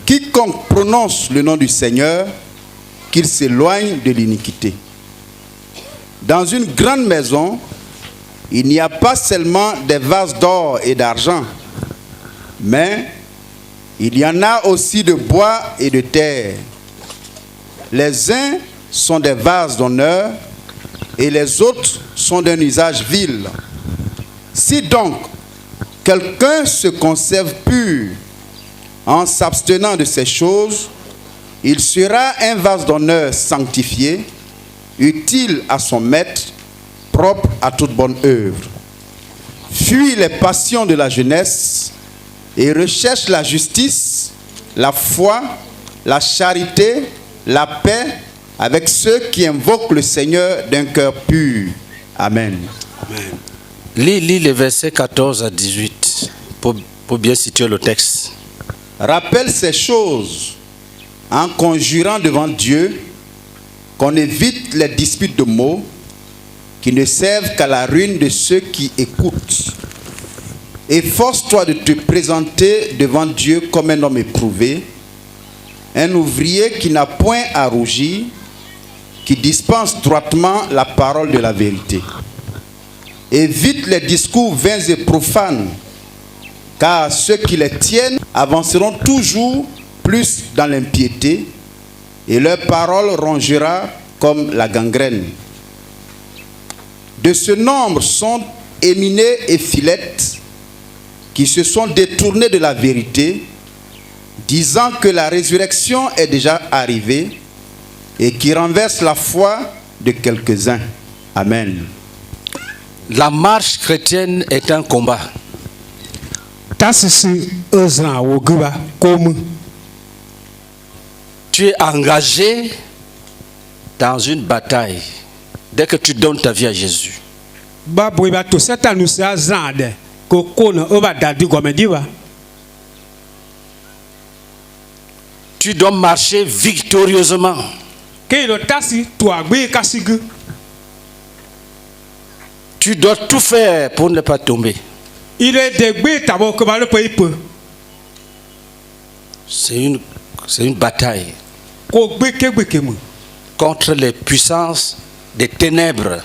quiconque prononce le nom du Seigneur, qu'il s'éloigne de l'iniquité. Dans une grande maison, il n'y a pas seulement des vases d'or et d'argent, mais il y en a aussi de bois et de terre. Les uns sont des vases d'honneur et les autres sont d'un usage vil. Si donc quelqu'un se conserve pur en s'abstenant de ces choses, il sera un vase d'honneur sanctifié, utile à son maître, propre à toute bonne œuvre. Fuis les passions de la jeunesse et recherche la justice, la foi, la charité, la paix avec ceux qui invoquent le Seigneur d'un cœur pur. Amen. Amen. Lis les versets 14 à 18 pour bien situer le texte. Rappelle ces choses en conjurant devant Dieu qu'on évite les disputes de mots qui ne servent qu'à la ruine de ceux qui écoutent. Efforce-toi de te présenter devant Dieu comme un homme éprouvé, un ouvrier qui n'a point à rougir, qui dispense droitement la parole de la vérité. Évite les discours vains et profanes, car ceux qui les tiennent avanceront toujours plus dans l'impiété, et leur parole rongera comme la gangrène. De ce nombre sont Éminée et Philette, qui se sont détournés de la vérité, disant que la résurrection est déjà arrivée, et qui renversent la foi de quelques-uns. Amen. La marche chrétienne est un combat. Tu es engagé dans une bataille dès que tu donnes ta vie à Jésus. Tu dois marcher victorieusement. Tu dois tout faire pour ne pas tomber. C'est une bataille contre les puissances des ténèbres.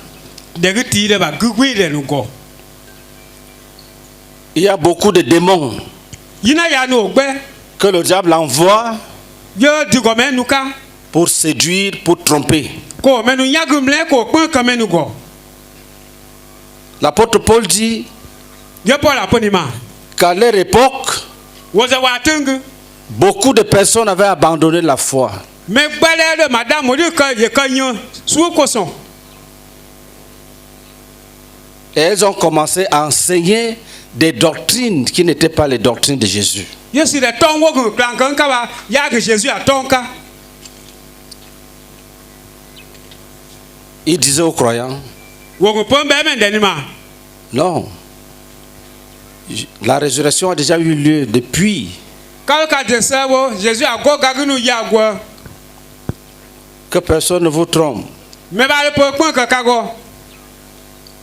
Il y a beaucoup de démons que le diable envoie pour séduire, pour tromper. L'apôtre Paul dit qu'à leur époque, beaucoup de personnes avaient abandonné la foi. Et elles ont commencé à enseigner des doctrines qui n'étaient pas les doctrines de Jésus. Il disait aux croyants: non, la résurrection a déjà eu lieu depuis. Que personne ne vous trompe.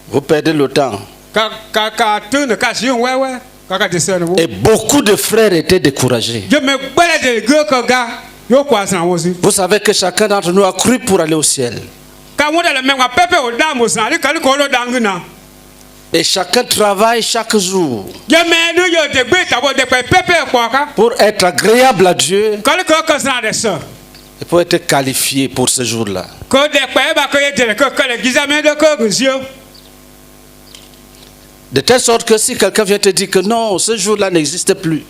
Vous perdez le temps. Et beaucoup de frères étaient découragés. Vous savez que chacun d'entre nous a cru pour aller au ciel. Et chacun travaille chaque jour pour être agréable à Dieu et pour être qualifié pour ce jour-là. De telle sorte que si quelqu'un vient te dire que non, ce jour-là n'existe plus,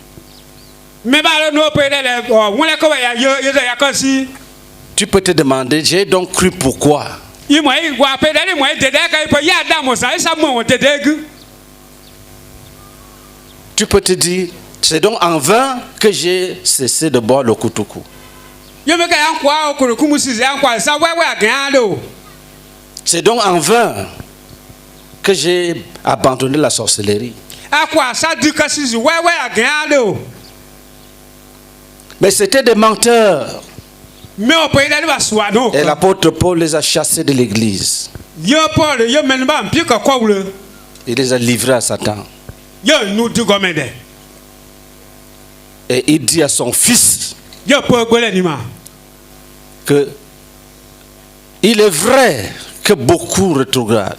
tu peux te demander, j'ai donc cru pourquoi? Tu peux te dire, c'est donc en vain que j'ai cessé de boire le koutoukou. C'est donc en vain que j'ai abandonné la sorcellerie. Mais c'était des menteurs. Et l'apôtre Paul les a chassés de l'église. Il les a livrés à Satan. Et il dit à son fils que il est vrai que beaucoup rétrogradent.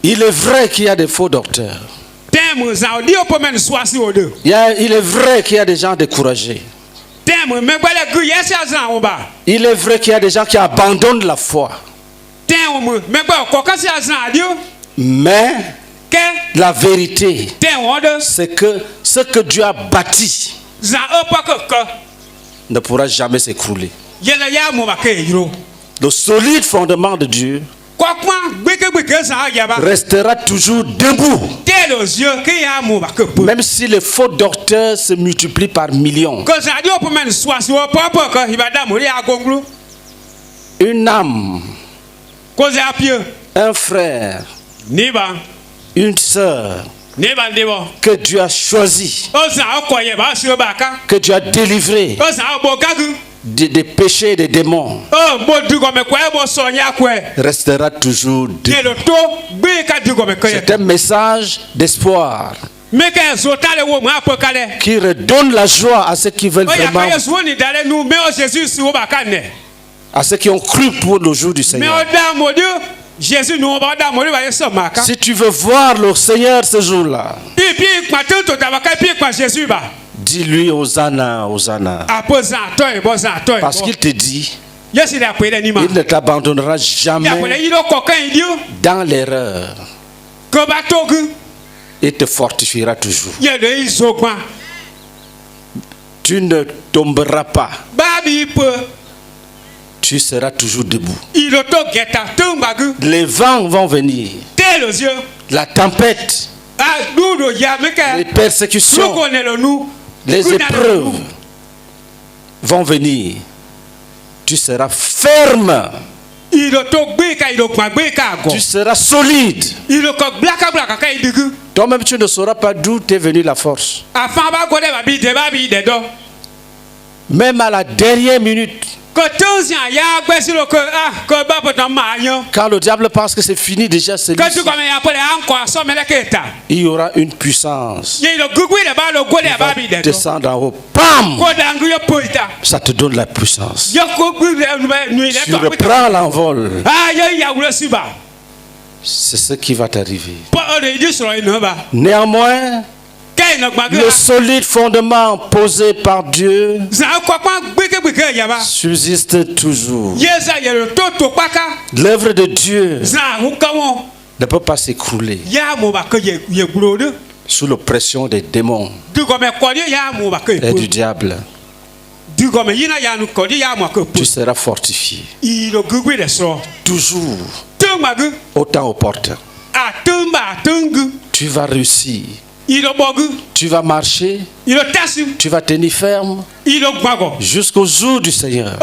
Il est vrai qu'il y a des faux docteurs. Il est vrai qu'il y a des gens découragés. Il est vrai qu'il y a des gens qui abandonnent la foi. Mais la vérité, c'est que ce que Dieu a bâti ne pourra jamais s'écrouler. Le solide fondement de Dieu restera toujours debout. Même si les faux docteurs se multiplient par millions. Une âme, un frère, une sœur que Dieu a choisi, que Dieu a délivré des péchés et des démons, restera toujours debout. C'est un message d'espoir qui redonne la joie à ceux qui veulent vraiment, à ceux qui ont cru pour le jour du Seigneur. Si tu veux voir le Seigneur ce jour-là, dis-lui Hosanna, Hosanna. Parce qu'il te dit, il ne t'abandonnera jamais dans l'erreur. Il te fortifiera toujours. Tu ne tomberas pas. Tu seras toujours debout. Les vents vont venir. La tempête, les persécutions, les épreuves vont venir. Tu seras ferme. Tu seras solide. Toi-même, tu ne sauras pas d'où t'est venue la force. Même à la dernière minute, quand le diable pense que c'est fini déjà, c'est lui. Il y aura une puissance. Il va descendre en haut. Bam! Ça te donne la puissance. Tu reprends l'envol. C'est ce qui va t'arriver. Néanmoins, le solide fondement posé par Dieu subsiste toujours. L'œuvre de Dieu ne peut pas s'écrouler sous l'oppression des démons et du diable. Tu seras fortifié toujours, autant aux portes. Tu vas réussir. Tu vas marcher, tu vas tenir ferme jusqu'au jour du Seigneur.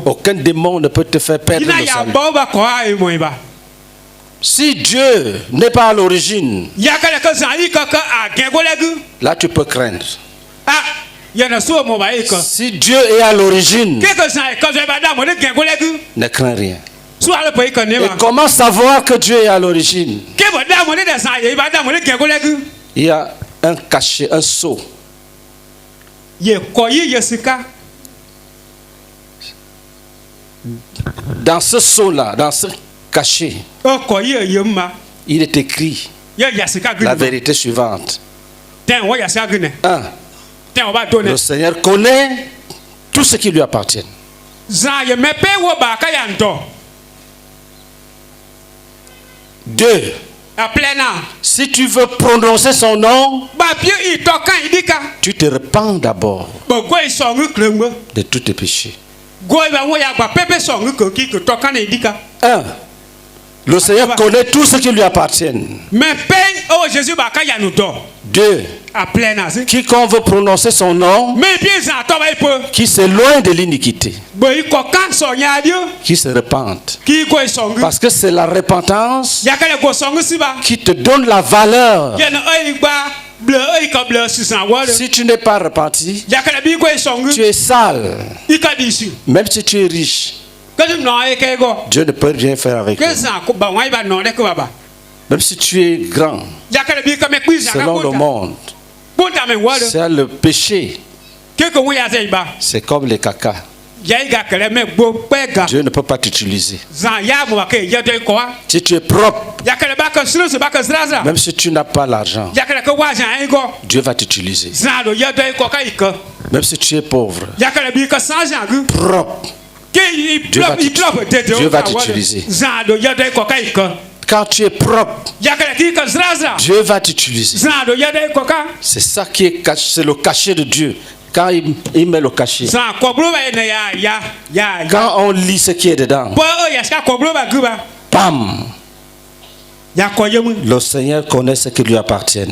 Aucun démon ne peut te faire perdre le salut. Si Dieu n'est pas à l'origine, là tu peux craindre. Si Dieu est à l'origine, ne crains rien. Et comment savoir que Dieu est à l'origine? Il y a un cachet, un seau. Dans ce seau-là, dans ce cachet, il est écrit la vérité suivante. 1. Le Seigneur connaît tout ce qui lui appartient. 2. Si tu veux prononcer son nom, tu te repens d'abord de tous tes péchés. 1. Le Seigneur connaît tout ce qui lui appartient. 2. Quiconque veut prononcer son nom, qui s'éloigne de l'iniquité, qui se repente. Parce que c'est la repentance qui te donne la valeur. Si tu n'es pas repenti, tu es sale. Même si tu es riche, Dieu ne peut rien faire avec toi. Même si tu es grand, selon le monde, c'est le péché. C'est comme les caca. Dieu ne peut pas t'utiliser. Si tu es propre, même si tu n'as pas l'argent, Dieu va t'utiliser. Même si tu es pauvre, propre, Dieu va t'utiliser. Quand tu es propre, Dieu va t'utiliser. C'est ça qui est caché, c'est le cachet de Dieu. Quand il met le cachet, quand on lit ce qui est dedans, bam, le Seigneur connaît ce qui lui appartient.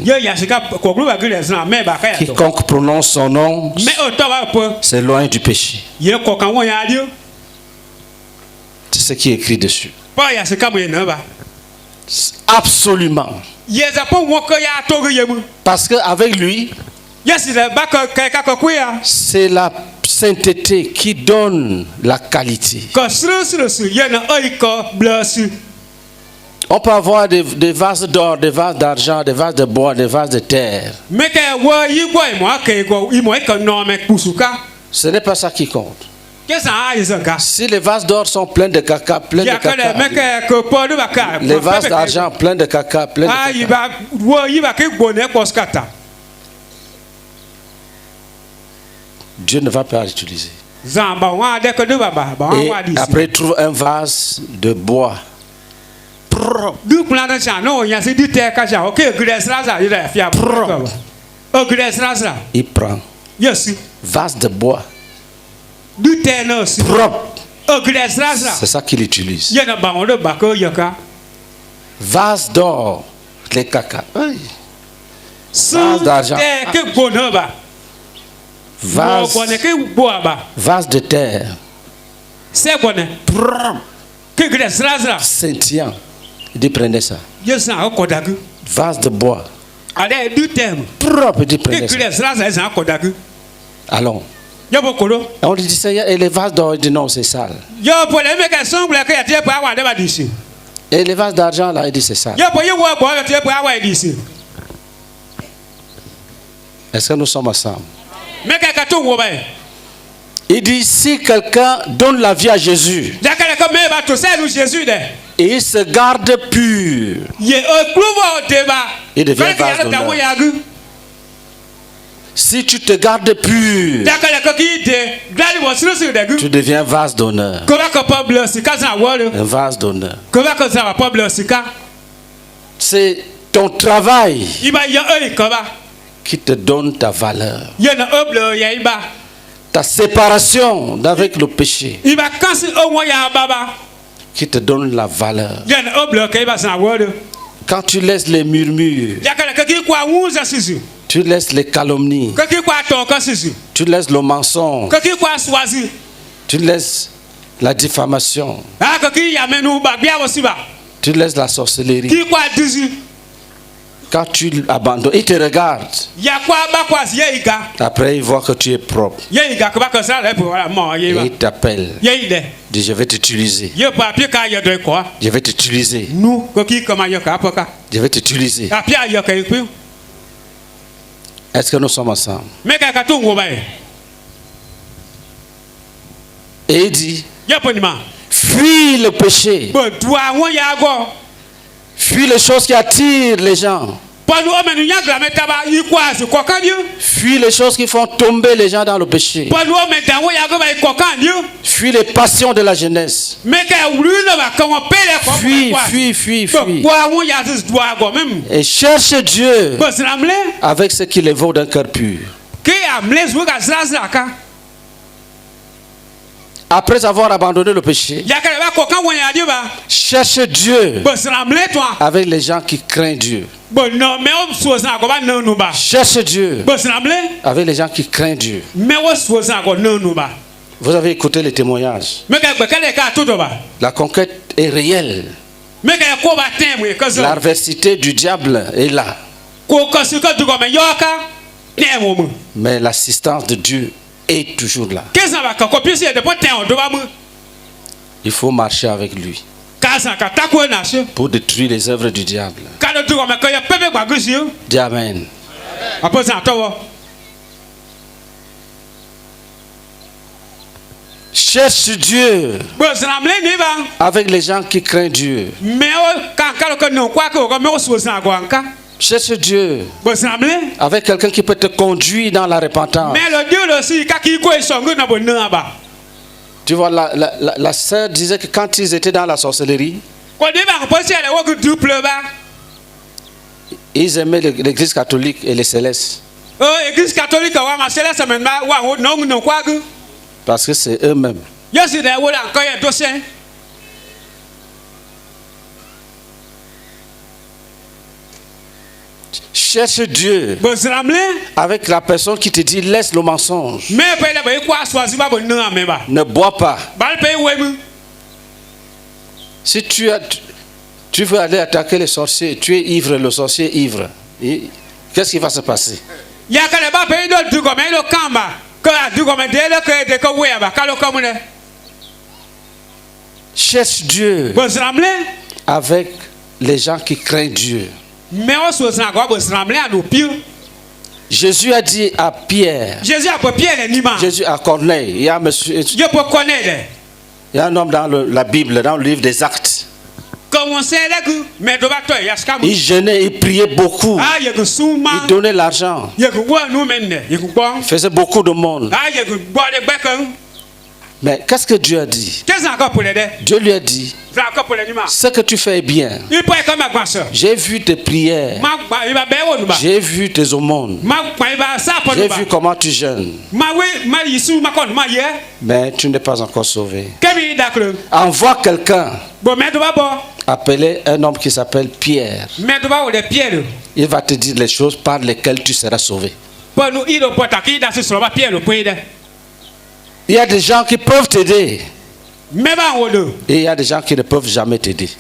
Quiconque prononce son nom s'éloigne du péché. C'est ce qui est écrit dessus. Absolument. Parce qu'avec lui, c'est la sainteté qui donne la qualité. On peut avoir des vases d'or, des vases d'argent, des vases de bois, des vases de terre. Ce n'est pas ça qui compte. Si les vases d'or sont pleins de caca, pleins de caca, les vases d'argent pleins de caca, pleins de caca, Dieu ne va pas l'utiliser. Et après, il trouve un vase de bois. Il prend. Vase de bois. Propre. C'est ça qu'il utilise. Vase d'or, les caca. Vase d'argent. Vase de terre. Scintillant. Il dit prenez ça. Vase de bois. Propre. Il dit prenez ça. Allons. On lui dit Seigneur, et les vases d'or, il dit non, c'est sale. Et les vases d'argent là, il dit c'est sale. Est-ce que nous sommes ensemble? Il dit si quelqu'un donne la vie à Jésus et il se garde pur, il devient vase d'honneur. Si tu te gardes pur, tu deviens vase d'honneur. Un vase d'honneur. C'est ton travail qui te donne ta valeur. Ta séparation d'avec le péché qui te donne la valeur. Quand tu laisses les murmures, tu laisses les calomnies, tu laisses le mensonge, tu laisses la diffamation, tu laisses la sorcellerie, Quand tu l'abandonnes, il te regarde. Après, il voit que tu es propre. Et il t'appelle. Il dit, je vais t'utiliser. Je vais t'utiliser. Je vais t'utiliser. Est-ce que nous sommes ensemble? Et il dit, fuis le péché. Fuis les choses qui attirent les gens. Fuis les choses qui font tomber les gens dans le péché. Fuis les passions de la jeunesse. Fuis. Et cherche Dieu avec ce qui les vaut d'un cœur pur. Après avoir abandonné le péché, cherche Dieu avec les gens qui craignent Dieu. Cherche Dieu avec les gens qui craignent Dieu. Vous avez écouté les témoignages. La conquête est réelle. L'adversité du diable est là. Mais l'assistance de Dieu est toujours là. Il faut marcher avec lui pour détruire les œuvres du diable. Dis Amen. Cherche Dieu avec les gens qui craignent Dieu. Cherche Dieu avec quelqu'un qui peut te conduire dans la repentance. Tu vois, la sœur disait que quand ils étaient dans la sorcellerie, ils aimaient l'église catholique et les célestes. Parce que c'est eux-mêmes. Cherche Dieu avec la personne qui te dit laisse le mensonge. Ne bois pas. Si tu veux aller attaquer les sorciers, tu es ivre, le sorcier est ivre. Qu'est-ce qui va se passer? Cherche Dieu avec les gens qui craignent Dieu. Jésus a dit à Pierre, Jésus à Corneille, il y a un homme dans la Bible, dans le livre des Actes. Il jeûnait, il priait beaucoup, il donnait l'argent, il faisait beaucoup de monde. Mais qu'est-ce que Dieu a dit? Dieu lui a dit, ce que tu fais est bien. J'ai vu tes prières. J'ai vu tes aumônes. J'ai vu comment tu jeûnes. Mais tu n'es pas encore sauvé. Envoie quelqu'un. Appelez un homme qui s'appelle Pierre. Il va te dire les choses par lesquelles tu seras sauvé. Il y a des gens qui peuvent t'aider. Et il y a des gens qui ne peuvent jamais t'aider.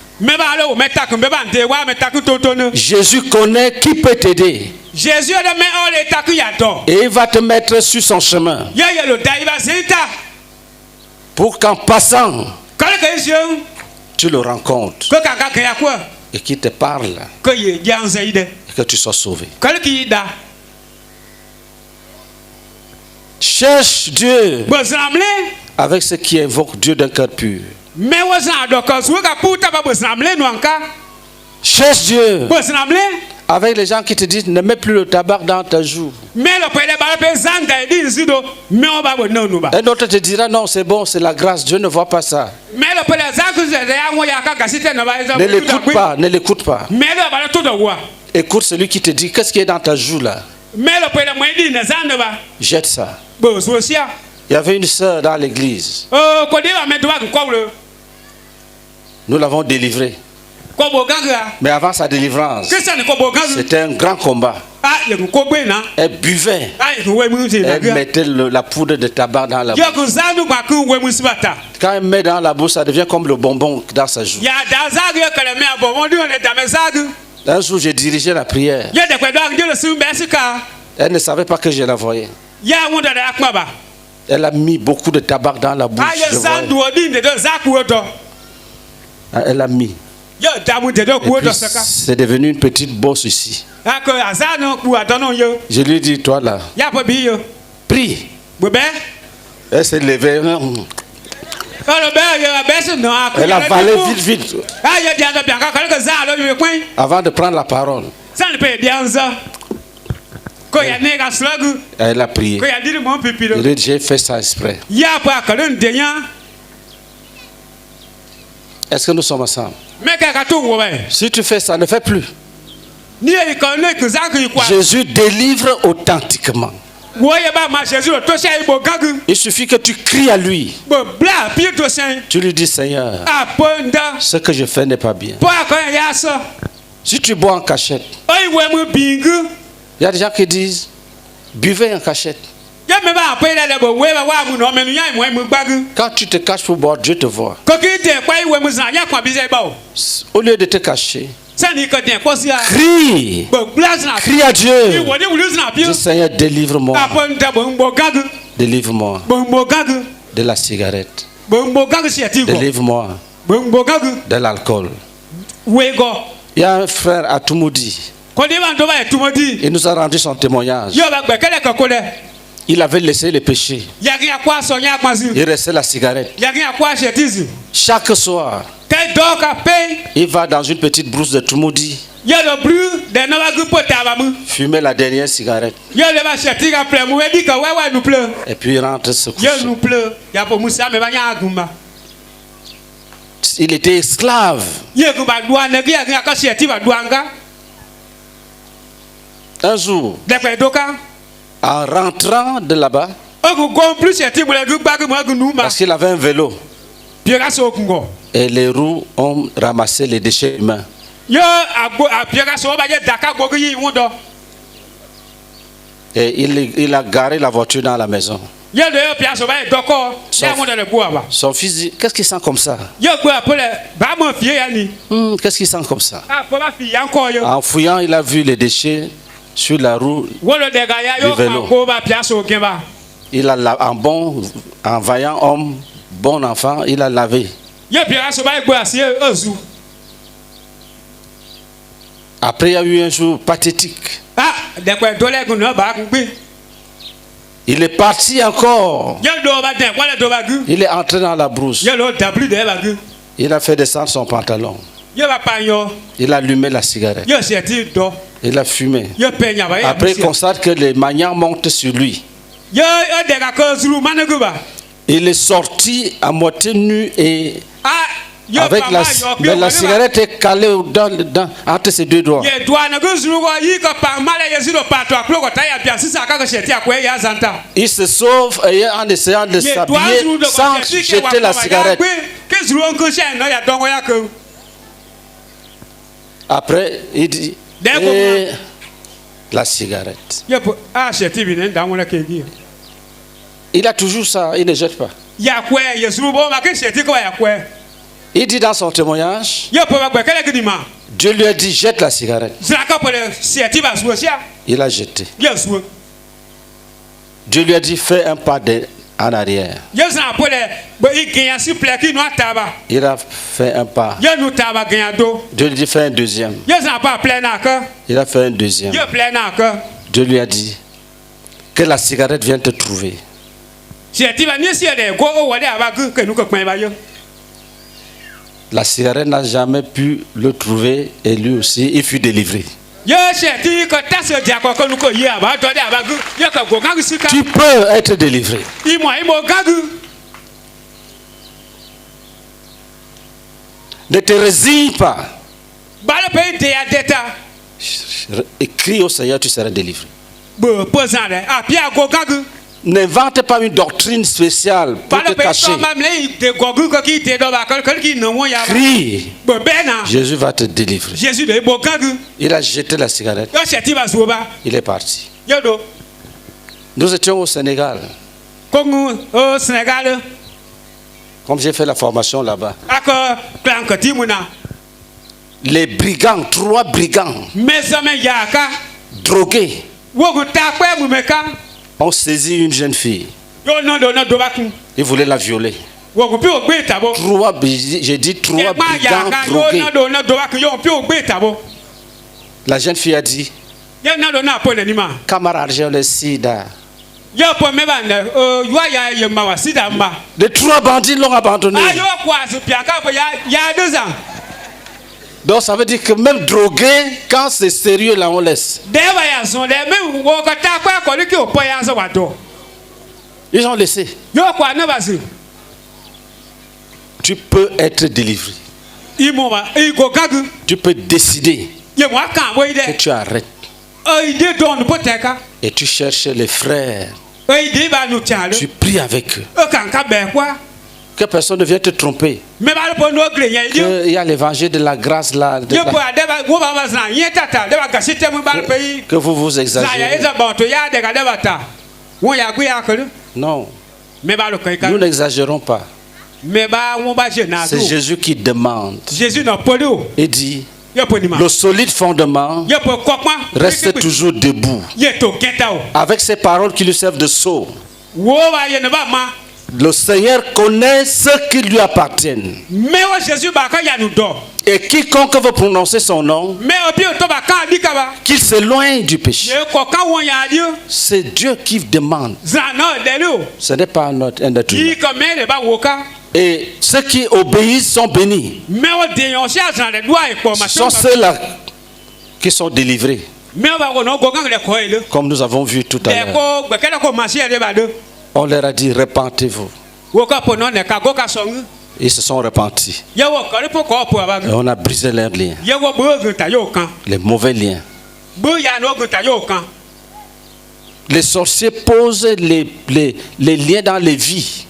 Jésus connaît qui peut t'aider. Et il va te mettre sur son chemin. Pour qu'en passant, tu le rencontres. Et qu'il te parle. Et que tu sois sauvé. Cherche Dieu avec ceux qui invoquent Dieu d'un cœur pur. Cherche Dieu avec les gens qui te disent ne mets plus le tabac dans ta joue. Un autre te dira non, c'est bon, c'est la grâce, Dieu ne voit pas ça. Ne l'écoute pas, ne l'écoute pas. Écoute celui qui te dit qu'est-ce qui est dans ta joue là. Jette ça. Il y avait une sœur dans l'église. Nous l'avons délivrée. Mais avant sa délivrance, c'était un grand combat. Elle buvait. Elle mettait la poudre de tabac dans la bouche. Quand elle met dans la bouche, ça devient comme le bonbon dans sa joue. Un jour, j'ai dirigé la prière. Elle ne savait pas que je la voyais. Elle a mis beaucoup de tabac dans la bouche. Elle a mis. C'est devenu une petite bosse ici. Je lui ai dit, toi là, prie. Elle s'est levée. Elle a avalé vite. Avant de prendre la parole. Elle a prié. J'ai fait ça exprès. Est-ce que nous sommes ensemble? Si tu fais ça, ne fais plus. Jésus délivre authentiquement. Il suffit que tu cries à lui. Tu lui dis, Seigneur, ce que je fais n'est pas bien. Si tu bois en cachette, il y a des gens qui disent, buvez en cachette. Quand tu te caches pour boire, Dieu te voit. Au lieu de te cacher, crie. Crie à Dieu. Dis, Seigneur, délivre-moi. Délivre-moi de la cigarette. Délivre-moi de l'alcool. Il y a un frère à Toumoudi. Il nous a rendu son témoignage. Il avait laissé le péché. Il restait la cigarette. Chaque soir, il va dans une petite brousse de Toumoudi. Fumer la dernière cigarette. Et puis il rentre se coucher. Il était esclave. Un jour, en rentrant de là-bas, parce qu'il avait un vélo, et les roues ont ramassé les déchets humains. Et il a garé la voiture dans la maison. Son fils dit, qu'est-ce qu'il sent comme ça? Qu'est-ce qu'il sent comme ça? En fouillant, il a vu les déchets sur la roue du vélo. Il a, en vaillant homme, bon enfant, il a lavé. Après, il y a eu un jour pathétique. Il est parti encore. Il est entré dans la brousse. Il a fait descendre son pantalon. Il a allumé la cigarette. Il a fumé. Après, il constate que les maniants montent sur lui. Il est sorti à moitié nu et avec la cigarette est calée entre ses deux doigts. Il se sauve en essayant de s'habiller sans jeter la cigarette. Après, il dit, la cigarette. Il a toujours ça, il ne jette pas. Il dit dans son témoignage, Dieu lui a dit, jette la cigarette. Il a jeté. Dieu lui a dit, fais un pas en arrière. Il a fait un pas. Dieu lui a dit, fais un deuxième. Il a fait un deuxième. Dieu lui a dit, que la cigarette vienne te trouver. La cigarette n'a jamais pu le trouver et lui aussi, il fut délivré. Tu peux être délivré. Ne te résigne pas. Et crie au Seigneur, tu seras délivré. N'invente pas une doctrine spéciale pour te cacher. Crie. Jésus va te délivrer. Il a jeté la cigarette. Il est parti. Nous étions au Sénégal. Comme j'ai fait la formation là-bas. les brigands, 3 brigands drogués ont saisi une jeune fille. Ils voulaient la violer. J'ai dit 3 brigands drogués. La jeune fille a dit, camarade, j'ai le sida. Les 3 bandits l'ont abandonné. Donc ça veut dire que même drogué, quand c'est sérieux, là on laisse. Ils ont laissé. Tu peux être délivré. Tu peux décider que tu arrêtes. Et tu cherches les frères. Tu pries avec eux. Que personne ne vienne te tromper. Il y a l'évangile de la grâce là. Que vous vous exagérez. Non. Nous n'exagérons pas. C'est Jésus qui demande. Et dit, le solide fondement reste toujours debout. Avec ces paroles qui lui servent de sceau. Le Seigneur connaît ceux qui lui appartiennent. Et quiconque veut prononcer son nom, qu'il s'éloigne du péché. C'est Dieu qui demande. Ce n'est pas un être humain. Et ceux qui obéissent sont bénis. Ce sont ceux-là qui sont délivrés. Comme nous avons vu tout à l'heure. On leur a dit, repentez-vous. Ils se sont repentis. Et on a brisé leurs liens. Les mauvais liens. Les sorciers posent les liens dans les vies.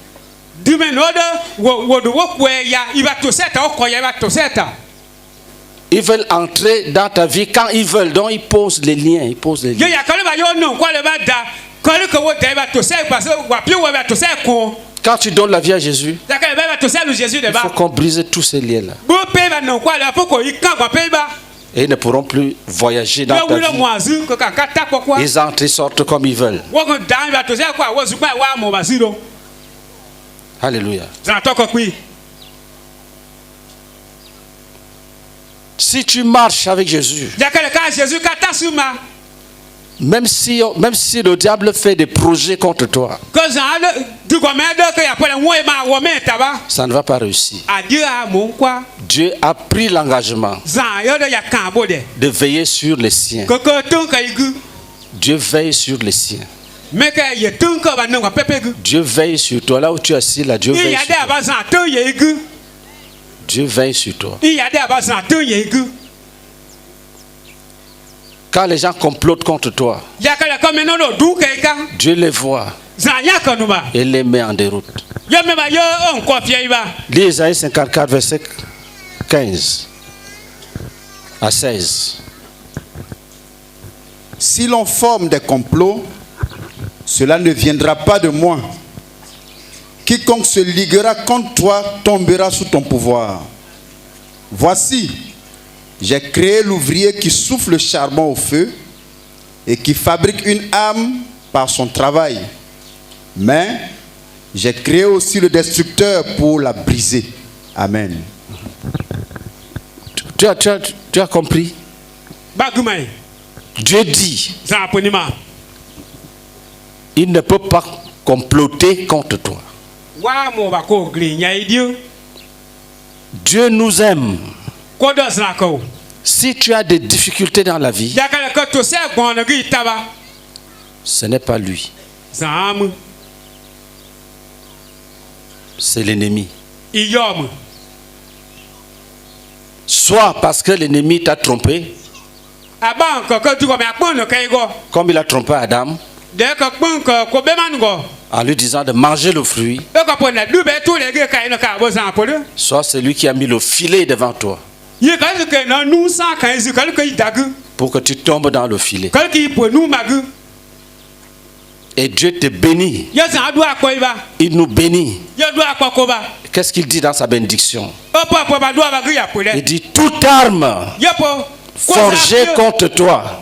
Ils veulent entrer dans ta vie quand ils veulent. Donc ils posent les liens. Ils posent les liens. Quand tu donnes la vie à Jésus, il faut qu'on brise tous ces liens-là. Et ils ne pourront plus voyager dans ta vie. Ils entrent et sortent comme ils veulent. Alléluia. Si tu marches avec Jésus, même si le diable fait des projets contre toi, ça ne va pas réussir. Dieu a pris l'engagement de veiller sur les siens. Dieu veille sur les siens. Dieu veille sur toi. Là où tu es assis, là, Dieu veille sur toi. Dieu veille sur toi. Quand les gens complotent contre toi, Dieu les voit et les met en déroute. Lis Isaïe 54, verset 15 à 16. Si l'on forme des complots, cela ne viendra pas de moi. Quiconque se liguera contre toi tombera sous ton pouvoir. Voici, j'ai créé l'ouvrier qui souffle le charbon au feu et qui fabrique une âme par son travail. Mais j'ai créé aussi le destructeur pour la briser. Amen. Tu as compris? Dieu dit, il ne peut pas comploter contre toi. Dieu nous aime. Si tu as des difficultés dans la vie, ce n'est pas lui. C'est l'ennemi. Soit parce que l'ennemi t'a trompé, comme il a trompé Adam, en lui disant de manger le fruit, soit c'est lui qui a mis le filet devant toi pour que tu tombes dans le filet. Et Dieu te bénit. Il nous bénit. Qu'est-ce qu'il dit dans sa bénédiction? Il dit toute arme forgée contre toi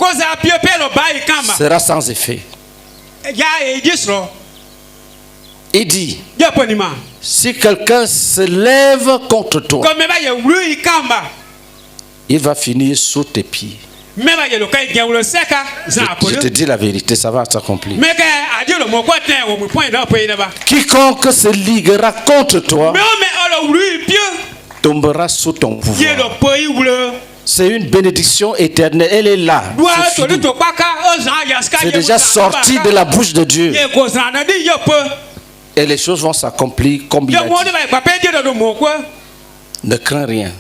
sera sans effet. Il dit, si quelqu'un se lève contre toi, il va finir sous tes pieds. Je te dis la vérité, ça va s'accomplir. Quiconque se liguera contre toi tombera sous ton pouvoir. C'est une bénédiction éternelle. Elle est là. C'est déjà sorti de la bouche de Dieu. Et les choses vont s'accomplir comme il a dit. Ne crains rien.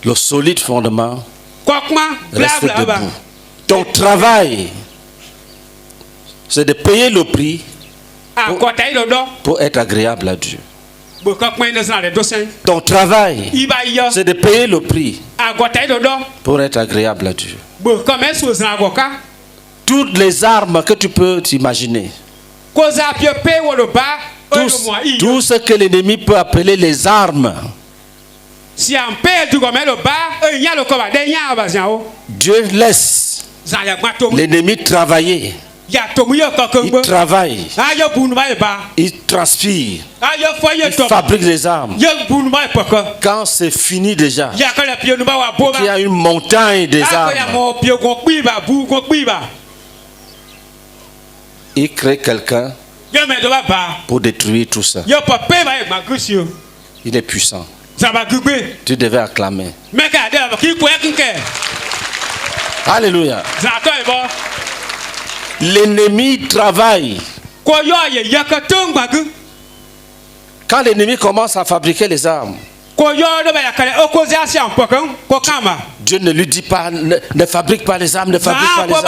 Le solide fondement reste debout. Ton travail, c'est de payer le prix pour être agréable à Dieu. Ton travail, c'est de payer le prix pour être agréable à Dieu. Toutes les armes que tu peux t'imaginer, tout ce que l'ennemi peut appeler les armes, Dieu laisse l'ennemi travailler. Il travaille, il transpire, il fabrique des armes. Quand c'est fini déjà, il y a une montagne des armes. Il crée quelqu'un pour détruire tout ça. Il est puissant. Tu devais acclamer. Alléluia. L'ennemi travaille. Quand l'ennemi commence à fabriquer les armes, Dieu ne lui dit pas, ne fabrique pas les armes, ne fabrique pas les armes.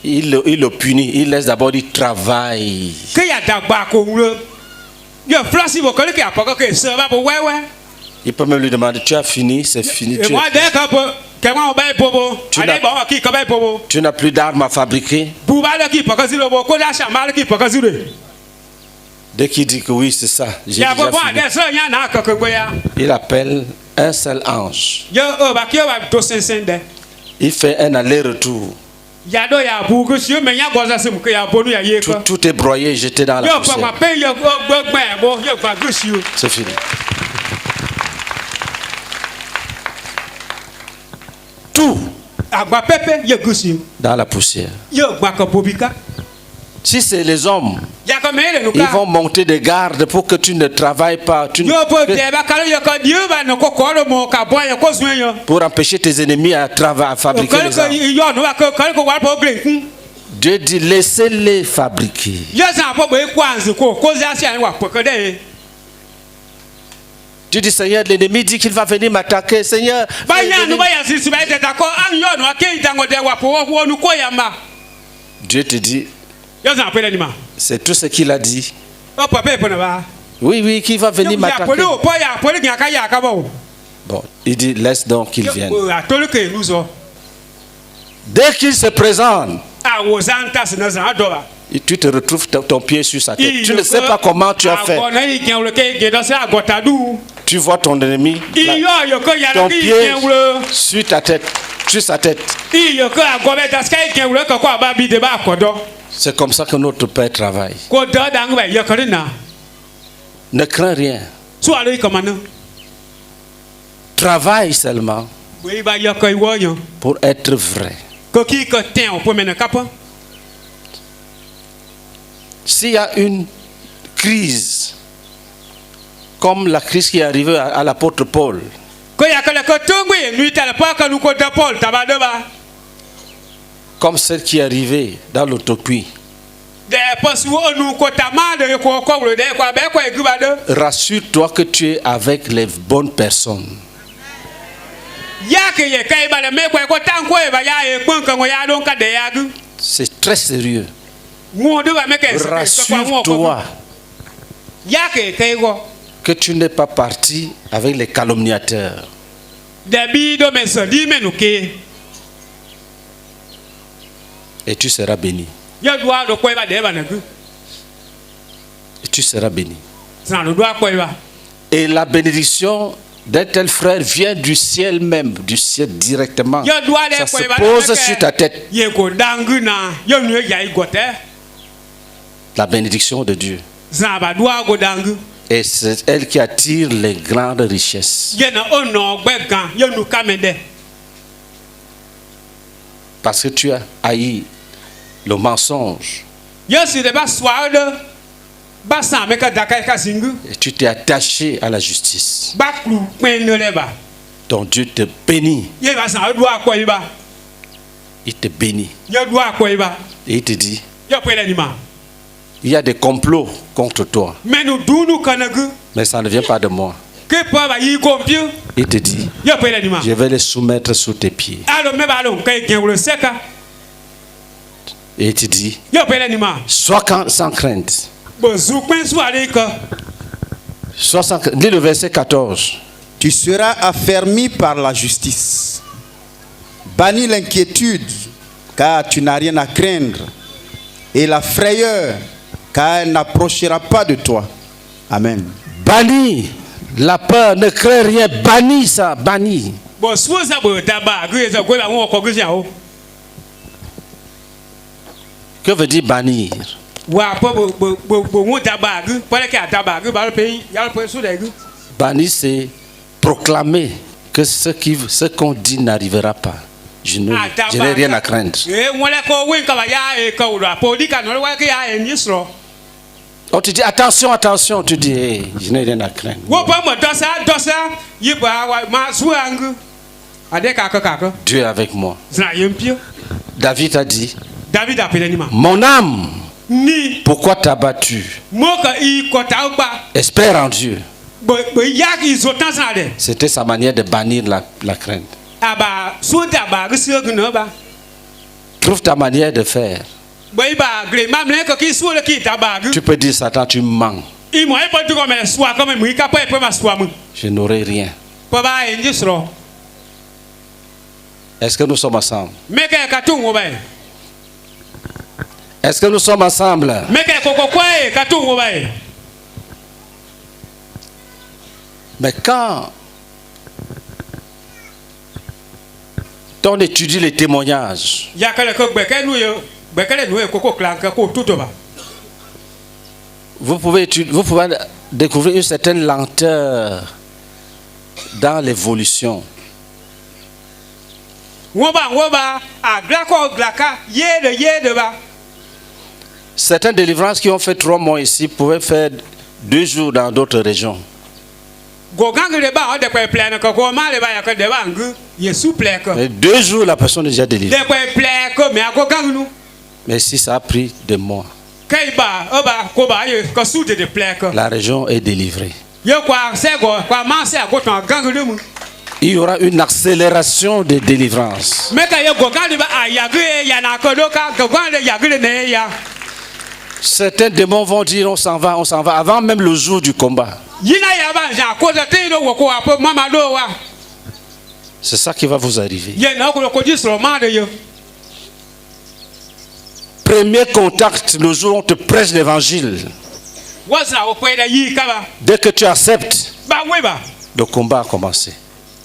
Il le punit, il laisse d'abord du travail. Il peut même lui demander, tu as fini, c'est fini. Tu n'as plus d'armes à fabriquer. Dès qu'il dit que oui, c'est ça, j'ai déjà fini. Il appelle un seul ange. Il fait un aller-retour. Tout est broyé, jeté dans la poussière. C'est fini. Tout dans la poussière. Si c'est les hommes, ils vont monter des gardes pour que tu ne travailles pas, pour empêcher tes ennemis à fabriquer les armes. Dieu dit, laissez-les fabriquer. Tu dis, Seigneur, l'ennemi dit qu'il va venir m'attaquer. Seigneur, Dieu te dit, c'est tout ce qu'il a dit. Oui, qu'il va venir m'attaquer. Bon, il dit, laisse donc qu'il vienne. Dès qu'il se présente, et tu te retrouves ton pied sur sa tête. Tu ne sais pas comment tu as fait. Tu vois ton ennemi, ton pied sur ta tête, sur sa tête. C'est comme ça que notre Père travaille. Ne crains rien. Travaille seulement pour être vrai. S'il y a une crise, comme la crise qui est arrivée à l'apôtre Paul, comme celle qui est arrivée dans l'Utopie, rassure-toi que tu es avec les bonnes personnes. C'est très sérieux. Rassure-toi que tu n'es pas parti avec les calomniateurs. Et tu seras béni. Et tu seras béni. Et la bénédiction d'un tel frère vient du ciel même, du ciel directement. Ça se pose sur ta tête. La bénédiction de Dieu. Et c'est elle qui attire les grandes richesses. Parce que tu as haï le mensonge. Et tu t'es attaché à la justice. Ton Dieu te bénit. Il te bénit. Et il te dit, il y a des complots contre toi. Mais ça ne vient pas de moi. Il te dit, je vais les soumettre sous tes pieds. Et il te dit, sois sans crainte. Lis le verset 14. Tu seras affermi par la justice. Bannis l'inquiétude, car tu n'as rien à craindre. Et la frayeur, car elle n'approchera pas de toi. Amen. Bannis la peur, ne crains rien. Bannis ça, bannis. Que veut dire bannir? Bannir, c'est proclamer que ce qu'on dit n'arrivera pas. Je n'ai rien à craindre. On te dit attention, attention, tu dis hey, je n'ai rien à craindre. Dieu est avec moi. David a dit, mon âme, pourquoi t'as battu? Espère en Dieu. C'était sa manière de bannir la crainte. Trouve ta manière de faire. Tu peux dire Satan, tu mens. Je n'aurai rien. Est-ce que nous sommes ensemble? Est-ce que nous sommes ensemble? Mais quand on étudie les témoignages, vous pouvez découvrir une certaine lenteur dans l'évolution. Certaines délivrances qui ont fait 3 mois ici pouvaient faire 2 jours dans d'autres régions. Et 2 jours, la personne est déjà délivrée. Mais si ça a pris des mois, la région est délivrée. Il y aura une accélération de délivrance. Certains démons vont dire on s'en va, avant même le jour du combat. C'est ça qui va vous arriver. Premier contact, le jour où on te prêche l'évangile. Dès que tu acceptes, le combat a commencé.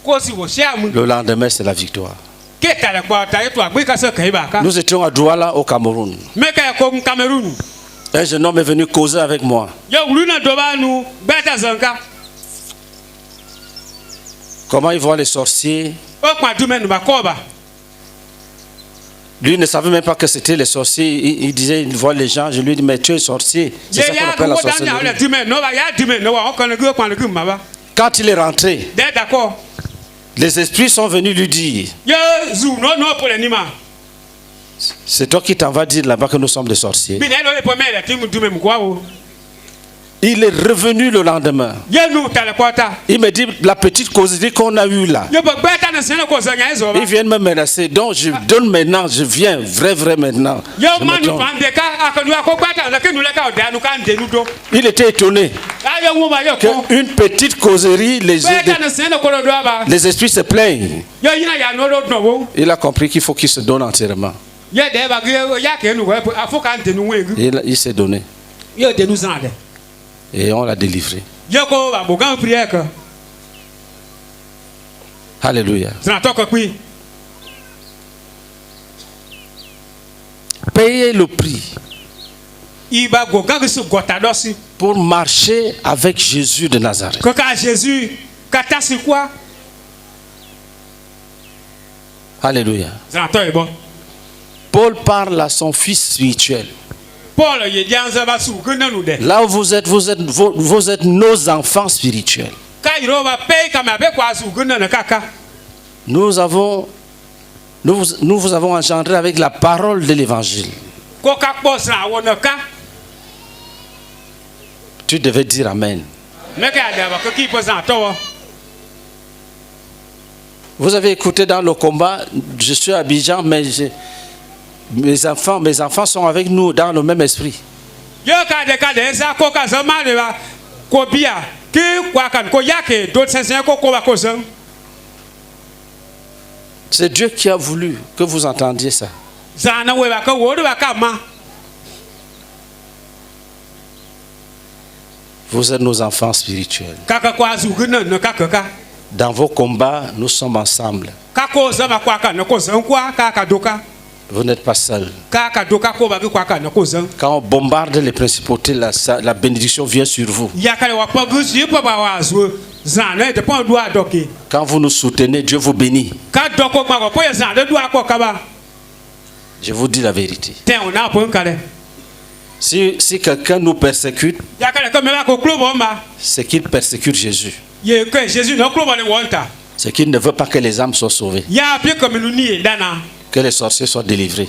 Le lendemain, c'est la victoire. Nous étions à Douala, au Cameroun. Un jeune homme est venu causer avec moi. Comment il voit les sorciers? Lui ne savait même pas que c'était les sorciers. Il disait, il voit les gens. Je lui dis, mais tu es sorcier. C'est ça qu'on appelle la sorcellerie. Quand il est rentré, les esprits sont venus lui dire, c'est toi qui t'en vas dire là-bas que nous sommes des sorciers. Il est revenu le lendemain. Il me dit, la petite causerie qu'on a eue là, ils viennent me menacer. Donc je donne maintenant, je viens vrai maintenant. Il était étonné qu'une petite causerie, les esprits se plaignent. Il a compris qu'il faut qu'il se donne entièrement. Il s'est donné. Et on l'a délivré. Alléluia. Payez le prix pour marcher avec Jésus de Nazareth. Alléluia. Paul parle à son fils spirituel. Là où vous êtes nos enfants spirituels. Nous vous avons engendré avec la parole de l'évangile. Tu devais dire Amen. Vous avez écouté dans le combat, je suis à Abidjan, mais mes enfants sont avec nous dans le même esprit. C'est Dieu qui a voulu que vous entendiez ça. Vous êtes nos enfants spirituels. Dans vos combats, nous sommes ensemble. Vous n'êtes pas seul. Quand on bombarde les principautés, la bénédiction vient sur vous. Quand vous nous soutenez, Dieu vous bénit. Je vous dis la vérité. Si quelqu'un nous persécute, c'est qu'il persécute Jésus. C'est qu'il ne veut pas que les âmes soient sauvées. Que les sorciers soient délivrés.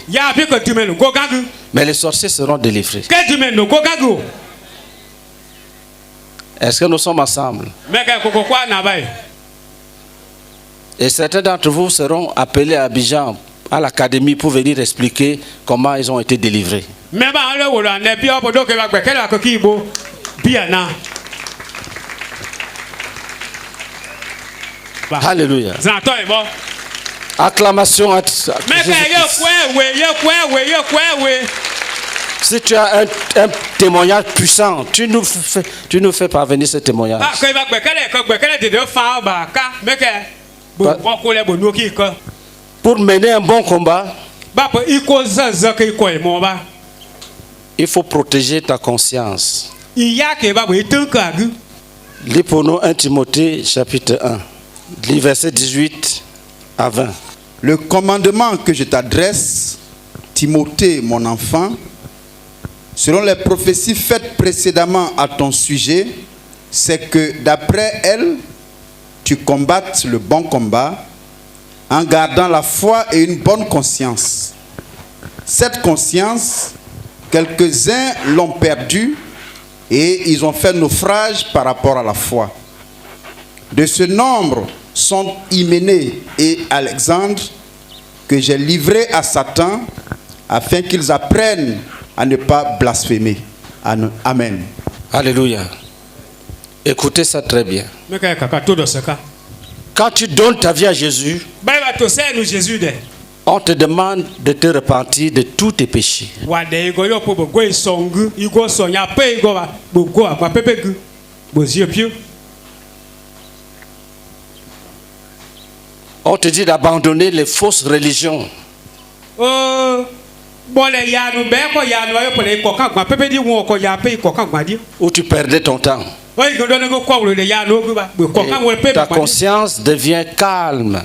Mais les sorciers seront délivrés. Est-ce que nous sommes ensemble? Et certains d'entre vous seront appelés à Abidjan, à l'académie, pour venir expliquer comment ils ont été délivrés. Alléluia. Acclamation à si tu as un témoignage puissant, tu nous fais parvenir ce témoignage. Pour mener un bon combat, il faut protéger ta conscience. Lis pour nous 1 Timothée chapitre 1, lis verset 18 à 20. Le commandement que je t'adresse, Timothée, mon enfant, selon les prophéties faites précédemment à ton sujet, c'est que d'après elles, tu combattes le bon combat en gardant la foi et une bonne conscience. Cette conscience, quelques-uns l'ont perdue et ils ont fait naufrage par rapport à la foi. De ce nombre sont Hyménée et Alexandre, que j'ai livrés à Satan, afin qu'ils apprennent à ne pas blasphémer. Amen. Alléluia. Écoutez ça très bien. Quand tu donnes ta vie à Jésus, on te demande de te repentir de tous tes péchés. On te dit d'abandonner les fausses religions. Où tu perdais ton temps. Et ta conscience devient calme.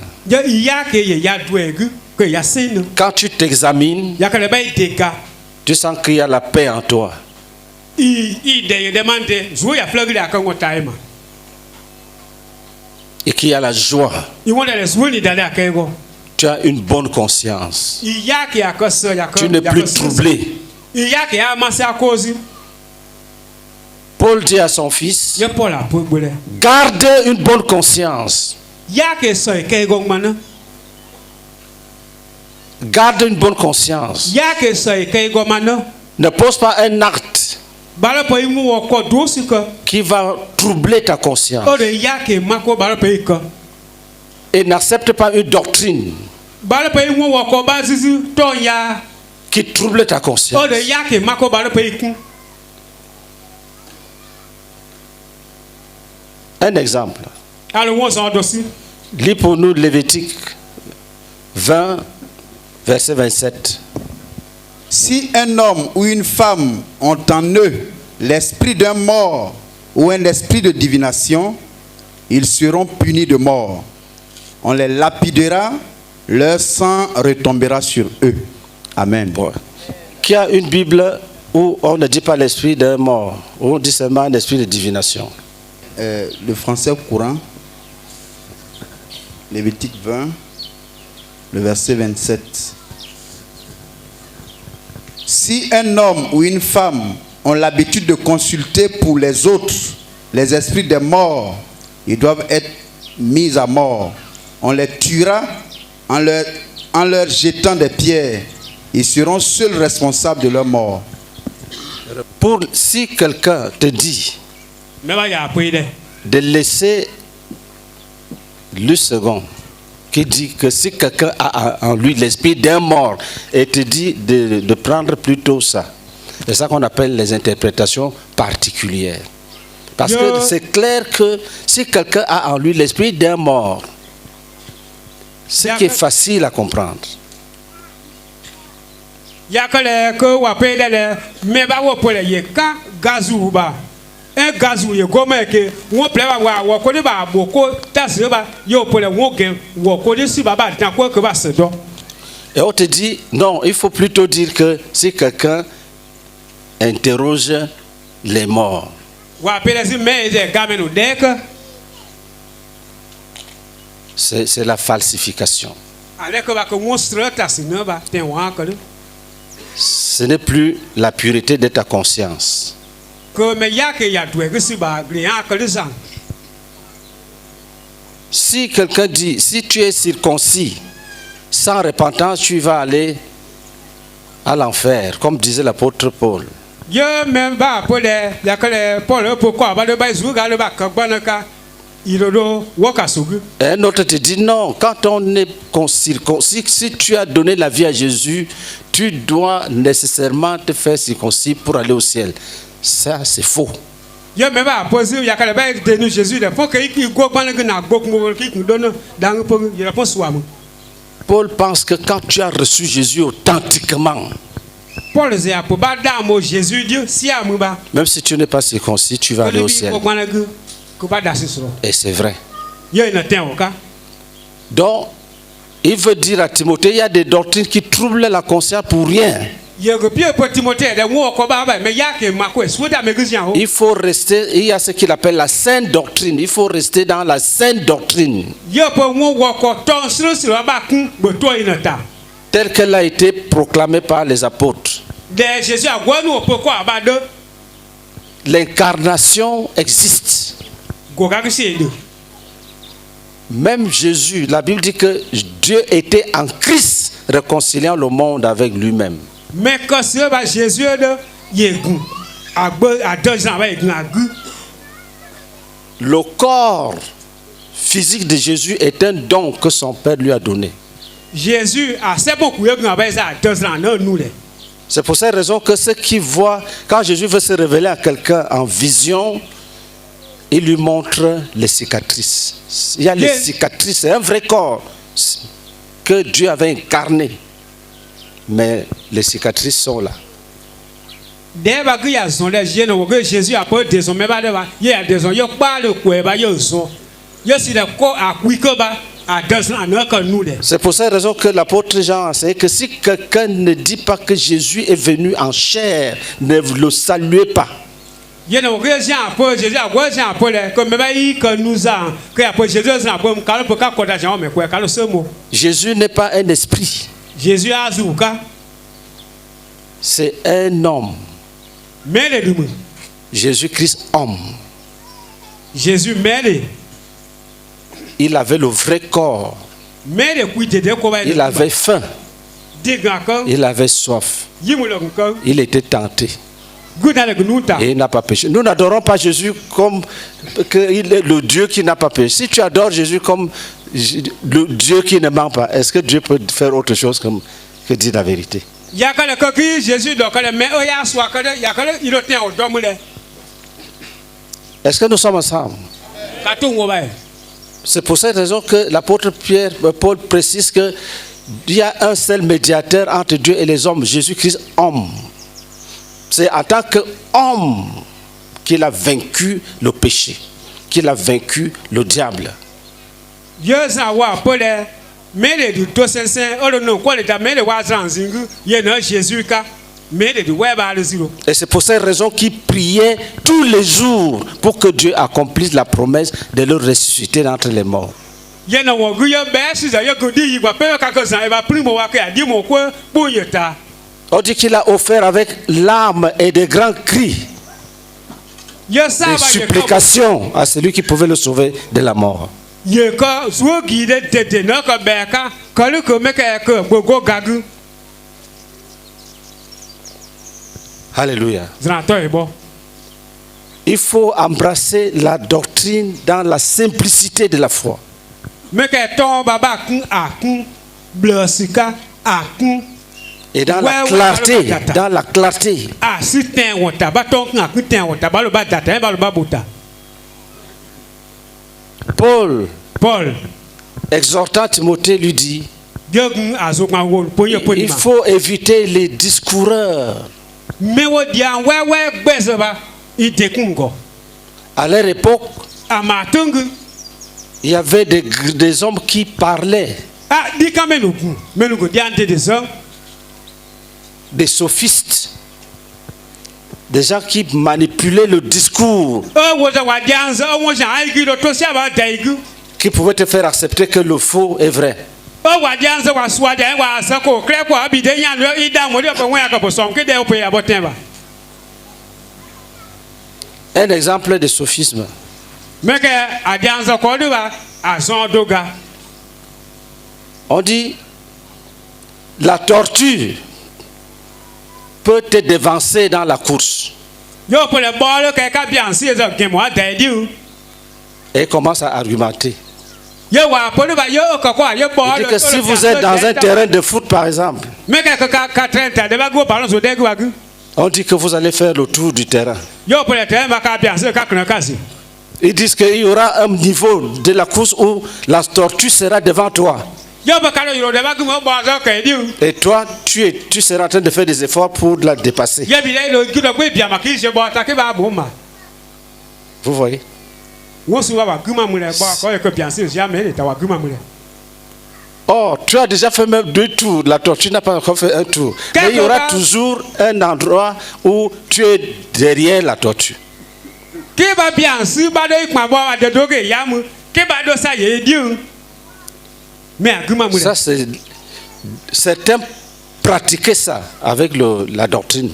Quand tu t'examines, tu sens qu'il y a la paix en toi. Et qu'il y a la joie. Tu as une bonne conscience. Tu n'es plus troublé. Paul dit à son fils, garde une bonne conscience. Garde une bonne conscience. Ne pose pas un acte qui va troubler ta conscience. Et n'accepte pas une doctrine qui trouble ta conscience. Un exemple. Lis pour nous Lévitique 20, verset 27. Si un homme ou une femme ont en eux l'esprit d'un mort ou un esprit de divination, ils seront punis de mort. On les lapidera, leur sang retombera sur eux. Amen. Bon. Qui a une Bible où on ne dit pas l'esprit d'un mort, où on dit seulement un esprit de divination? Le français courant, Lévitique 20, le verset 27. Si un homme ou une femme ont l'habitude de consulter pour les autres les esprits des morts, ils doivent être mis à mort. On les tuera en leur jetant des pierres. Ils seront seuls responsables de leur mort. Si quelqu'un te dit de laisser le second, qui dit que si quelqu'un a en lui l'esprit d'un mort et te dit de prendre plutôt ça, c'est ça qu'on appelle les interprétations particulières. Parce que c'est clair que si quelqu'un a en lui l'esprit d'un mort, ce qui est facile à comprendre. Et on te dit, non, il faut plutôt dire que si quelqu'un interroge les morts, c'est la falsification. Ce n'est plus la pureté de ta conscience. Si quelqu'un dit, si tu es circoncis, sans repentance, tu vas aller à l'enfer, comme disait l'apôtre Paul. Et un autre te dit non, quand on est circoncis, si tu as donné la vie à Jésus, tu dois nécessairement te faire circoncis pour aller au ciel. Ça, c'est faux. Paul pense que quand tu as reçu Jésus authentiquement, même si tu n'es pas circoncis, tu vas aller au ciel. Et c'est vrai. Donc, il veut dire à Timothée, il y a des doctrines qui troublent la conscience pour rien. Il faut rester, il y a ce qu'il appelle la sainte doctrine. Il faut rester dans la sainte doctrine, telle qu'elle a été proclamée par les apôtres. L'incarnation existe. Même Jésus, la Bible dit que Dieu était en Christ réconciliant le monde avec lui-même. Le corps physique de Jésus est un don que son Père lui a donné. C'est pour cette raison que ceux qui voient, quand Jésus veut se révéler à quelqu'un en vision, il lui montre les cicatrices. Il y a les cicatrices, c'est un vrai corps que Dieu avait incarné. Mais les cicatrices sont là. C'est pour cette raison que l'apôtre Jean a enseigné que si quelqu'un ne dit pas que Jésus est venu en chair, ne le saluez pas. Jésus n'est pas un esprit. C'est un homme. Jésus-Christ homme. Il avait le vrai corps. Il avait faim. Il avait soif. Il était tenté. Et il n'a pas péché. Nous n'adorons pas Jésus comme que il est le Dieu qui n'a pas péché. Si tu adores Jésus comme Le Dieu qui ne ment pas, est-ce que Dieu peut faire autre chose que dire la vérité? Est-ce que nous sommes ensemble? C'est pour cette raison que l'apôtre Paul précise qu'il y a un seul médiateur entre Dieu et les hommes, Jésus-Christ, homme. C'est en tant qu'homme qu'il a vaincu le péché, qu'il a vaincu le diable. Et c'est pour cette raison qu'il priait tous les jours pour que Dieu accomplisse la promesse de le ressusciter d'entre les morts. On dit qu'il a offert avec larmes et de grands cris, des supplications à celui qui pouvait le sauver de la mort. Alléluia. Il faut embrasser la doctrine dans la simplicité de la foi. Et dans la clarté, Paul, exhortant Timothée, lui dit, il faut éviter les discoureurs. À leur époque, il y avait des hommes qui parlaient, des sophistes, des gens qui manipulaient le discours, qui pouvaient te faire accepter que le faux est vrai. Un exemple de sophisme. On dit la tortue peut te devancer dans la course. Et commence à argumenter. Il dit que si vous êtes dans un terrain de foot par exemple, on dit que vous allez faire le tour du terrain. Ils disent qu'il y aura un niveau de la course où la tortue sera devant toi. Et toi, tu seras en train de faire des efforts pour la dépasser. Vous voyez? Oh, tu as déjà fait même 2 tours. La tortue n'a pas encore fait un tour. Mais il y aura toujours un endroit où tu es derrière la tortue. Ça, c'est certains pratiquaient ça avec la doctrine.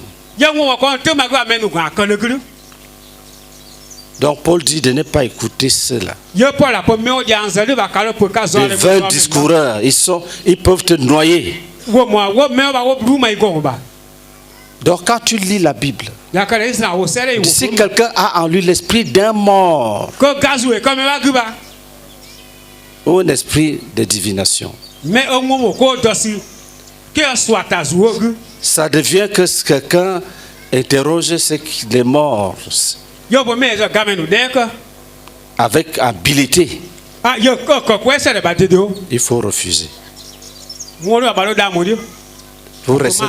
Donc Paul dit de ne pas écouter cela. De vains discoureurs, ils peuvent te noyer. Donc quand tu lis la Bible, si quelqu'un a en lui l'esprit d'un mort ou un esprit de divination, ça devient que quelqu'un interroge ce qu'il est mort avec habileté. Il faut refuser. Vous restez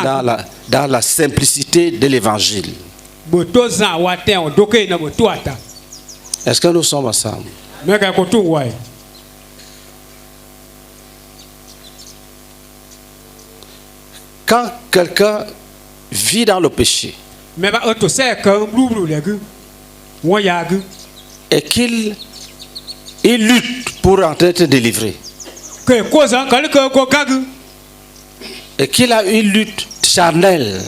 dans la simplicité de l'évangile. Est-ce que nous sommes ensemble? Quand quelqu'un vit dans le péché et qu'il lutte pour être délivré, et qu'il a une lutte charnelle,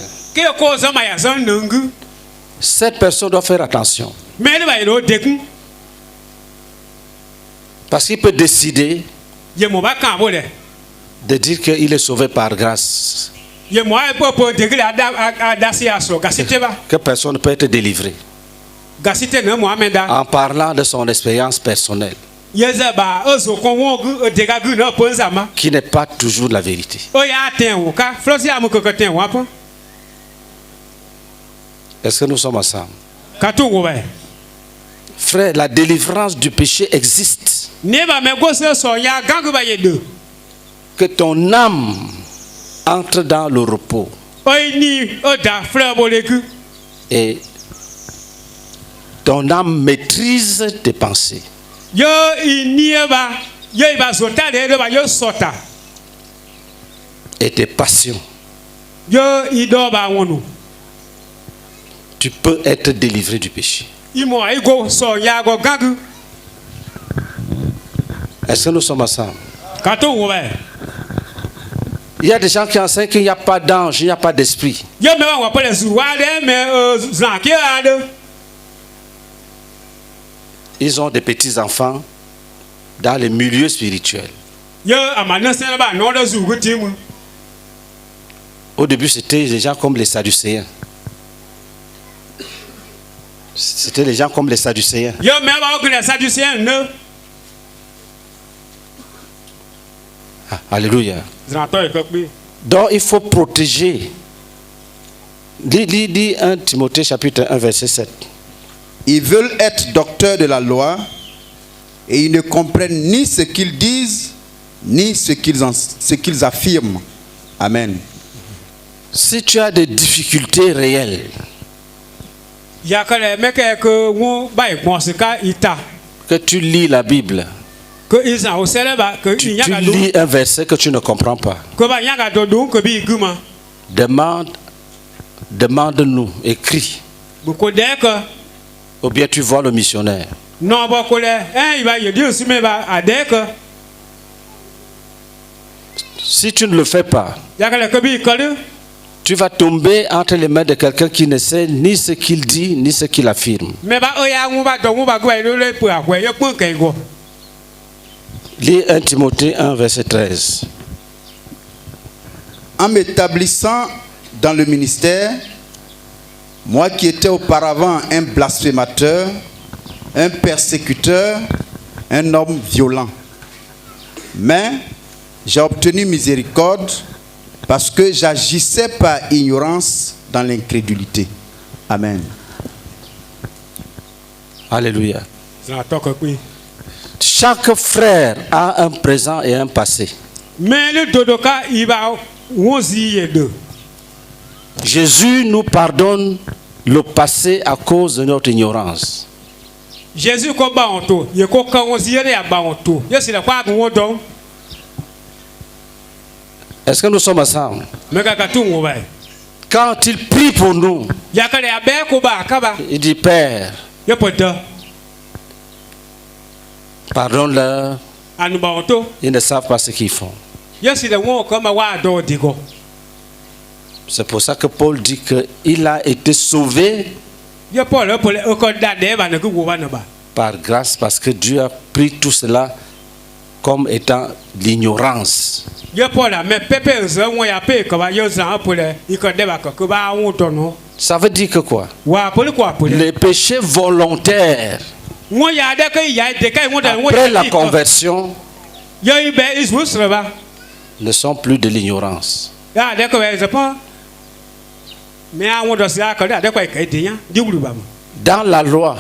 cette personne doit faire attention. Parce qu'il peut décider de dire qu'il est sauvé par grâce, que personne ne peut être délivré, en parlant de son expérience personnelle. qui n'est pas toujours la vérité. Est-ce que nous sommes ensemble? Frère, la délivrance du péché existe. Que ton âme entre dans le repos. Et ton âme maîtrise tes pensées. Et tes passions. Tu peux être délivré du péché. Est-ce que nous sommes ensemble? Il y a des gens qui enseignent qu'il n'y a pas d'ange, il n'y a pas d'esprit. Ils ont des petits-enfants dans les milieux spirituels. Au début, c'était des gens comme les Sadducéens. C'était les gens comme les Sadducéens. Ah, alléluia. Donc il faut protéger. Dis 1 Timothée chapitre 1 verset 7. Ils veulent être docteurs de la loi et ils ne comprennent ni ce qu'ils disent ni ce qu'ils affirment. Amen. Si tu as des difficultés réelles, que tu lis la Bible, tu lis un verset que tu ne comprends pas, demande-nous, écris. Ou bien tu vois le missionnaire. Si tu ne le fais pas, tu vas tomber entre les mains de quelqu'un qui ne sait ni ce qu'il dit, ni ce qu'il affirme. Lis 1 Timothée 1, verset 13. En m'établissant dans le ministère, moi qui étais auparavant un blasphémateur, un persécuteur, un homme violent, mais j'ai obtenu miséricorde parce que j'agissais par ignorance dans l'incrédulité. Amen. Alléluia. Chaque frère a un présent et un passé. Jésus nous pardonne le passé à cause de notre ignorance. Est-ce que nous sommes ensemble? Quand il prie pour nous, il dit Père, pardonne-leur, ils ne savent pas ce qu'ils font. C'est pour ça que Paul dit qu'il a été sauvé par grâce, parce que Dieu a pris tout cela comme étant l'ignorance. Ça veut dire que quoi? Les péchés volontaires après la conversion ne sont plus de l'ignorance. Dans la loi,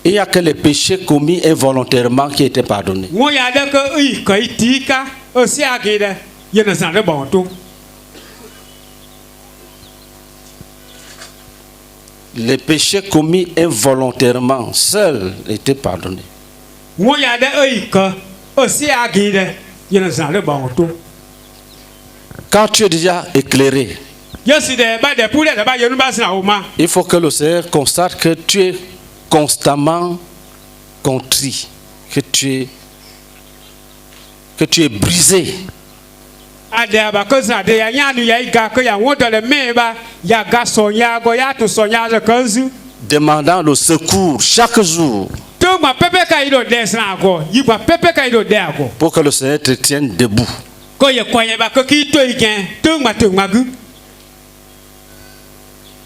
il n'y a que les péchés commis involontairement qui étaient pardonnés. Les péchés commis involontairement seuls étaient pardonnés. Quand tu es déjà éclairé, il faut que le Seigneur constate que tu es constamment contrit, que tu es brisé. Demandant le secours chaque jour pour que le Seigneur te tienne debout.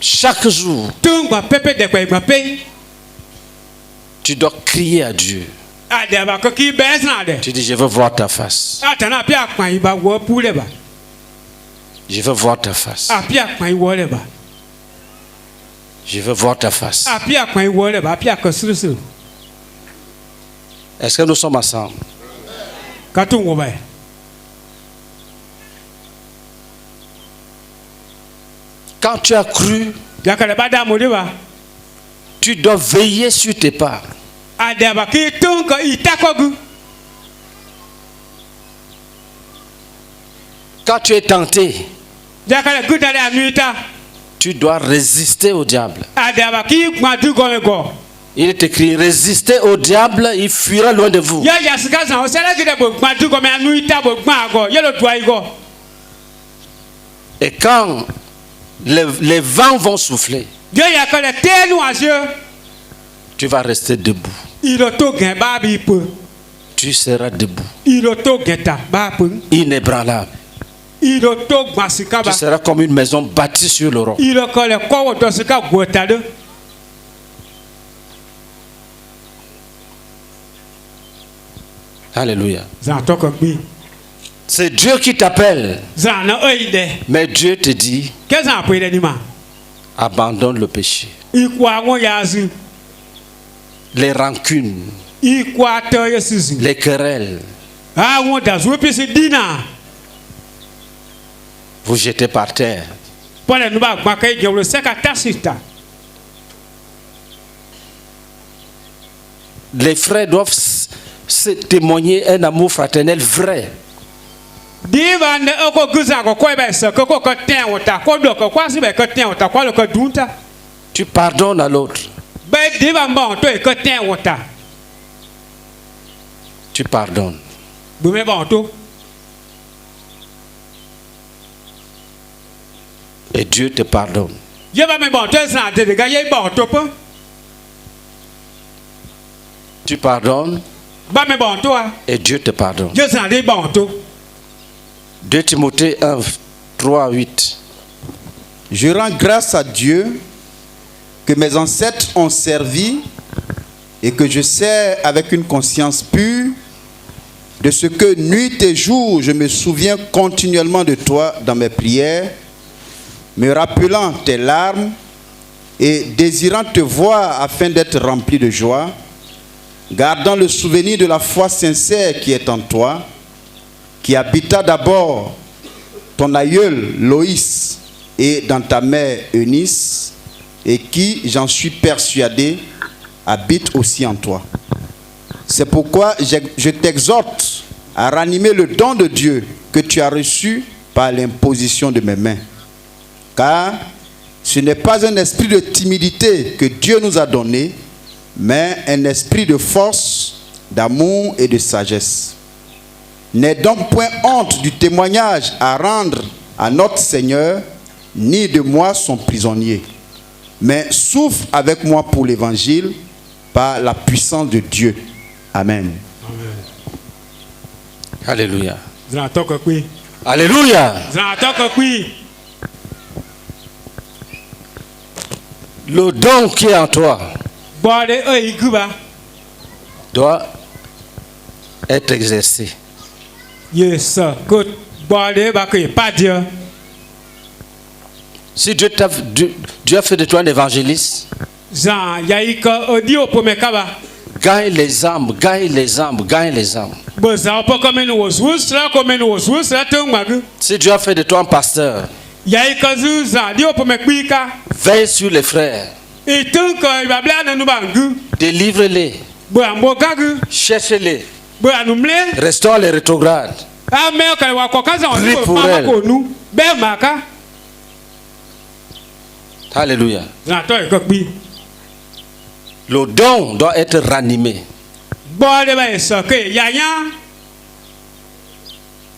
Chaque jour. Tu dois crier à Dieu. Tu dis, je veux voir ta face. Je veux voir ta face. Je veux voir ta face. Est-ce que nous sommes ensemble? Quand tu as cru, tu dois veiller sur tes pas. Quand tu es tenté, tu dois résister au diable. Il est écrit, résistez au diable, il fuira loin de vous. Et quand les vents vont souffler, tu vas rester debout. Tu seras debout. Inébranlable. Tu seras comme une maison bâtie sur le roc. Alléluia. C'est Dieu qui t'appelle. Mais Dieu te dit, abandonne le péché. Les rancunes, les querelles, vous jetez par terre. Les frères doivent se témoigner un amour fraternel vrai. Tu pardonnes à l'autre. Tu pardonnes. Et Dieu te pardonne. Tu pardonnes. Et Dieu te pardonne. 2 Timothée 1, 3 à 8. Je rends grâce à Dieu que mes ancêtres ont servi et que je sers avec une conscience pure, de ce que nuit et jour je me souviens continuellement de toi dans mes prières, me rappelant tes larmes et désirant te voir afin d'être rempli de joie, gardant le souvenir de la foi sincère qui est en toi, qui habita d'abord ton aïeul Loïs et dans ta mère Eunice, et qui, j'en suis persuadé, habite aussi en toi. C'est pourquoi je t'exhorte à ranimer le don de Dieu que tu as reçu par l'imposition de mes mains. Car ce n'est pas un esprit de timidité que Dieu nous a donné, mais un esprit de force, d'amour et de sagesse. N'aie donc point honte du témoignage à rendre à notre Seigneur, ni de moi son prisonnier, mais souffre avec moi pour l'évangile par la puissance de Dieu. Amen. Alléluia. Alléluia. Le don qui est en toi doit être exercé. Si Dieu a fait de toi un évangéliste, gagne les âmes, gagne les âmes, gagne les âmes. Si Dieu a fait de toi un pasteur, veille sur les frères, délivre-les, cherche-les, restaure les rétrogrades, prie pour elles. Alléluia. Le don doit être ranimé.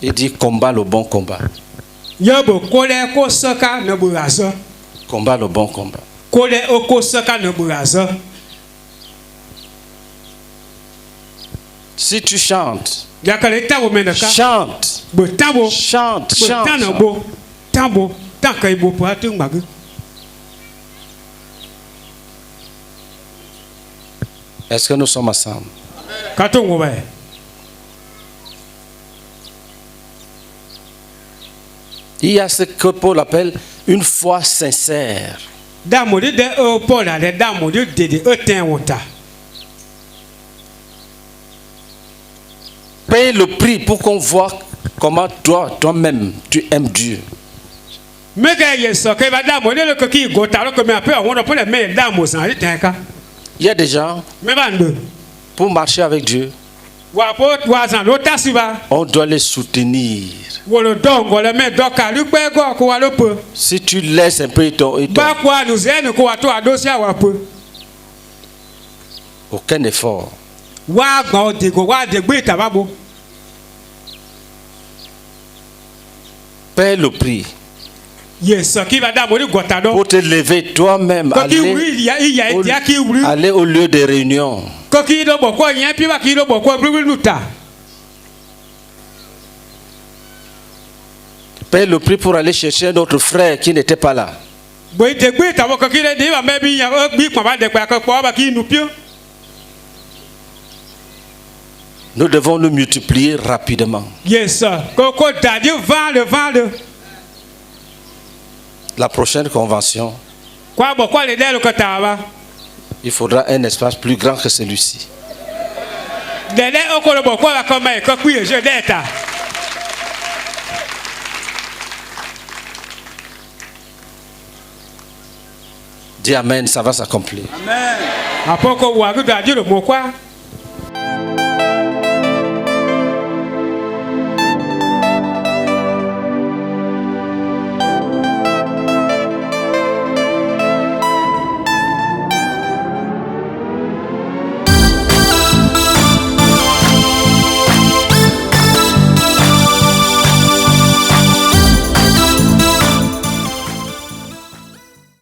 Il dit combat le bon combat. Combat le bon combat. Si tu chantes, chante, chante, chante. Est-ce que nous sommes ensemble? Il y a ce que Paul appelle une foi sincère. Paye le prix pour qu'on voit comment toi-même, tu aimes Dieu. Il y a des gens, pour marcher avec Dieu, on doit les soutenir. Si tu laisses un peu, aucun effort. Paie le prix pour te lever toi-même, aller au lieu des réunions. Paie le prix pour aller chercher notre frère qui n'était pas là. Nous devons nous multiplier rapidement. La prochaine convention, il faudra un espace plus grand que celui-ci. Dis Amen, ça va s'accomplir. Amen.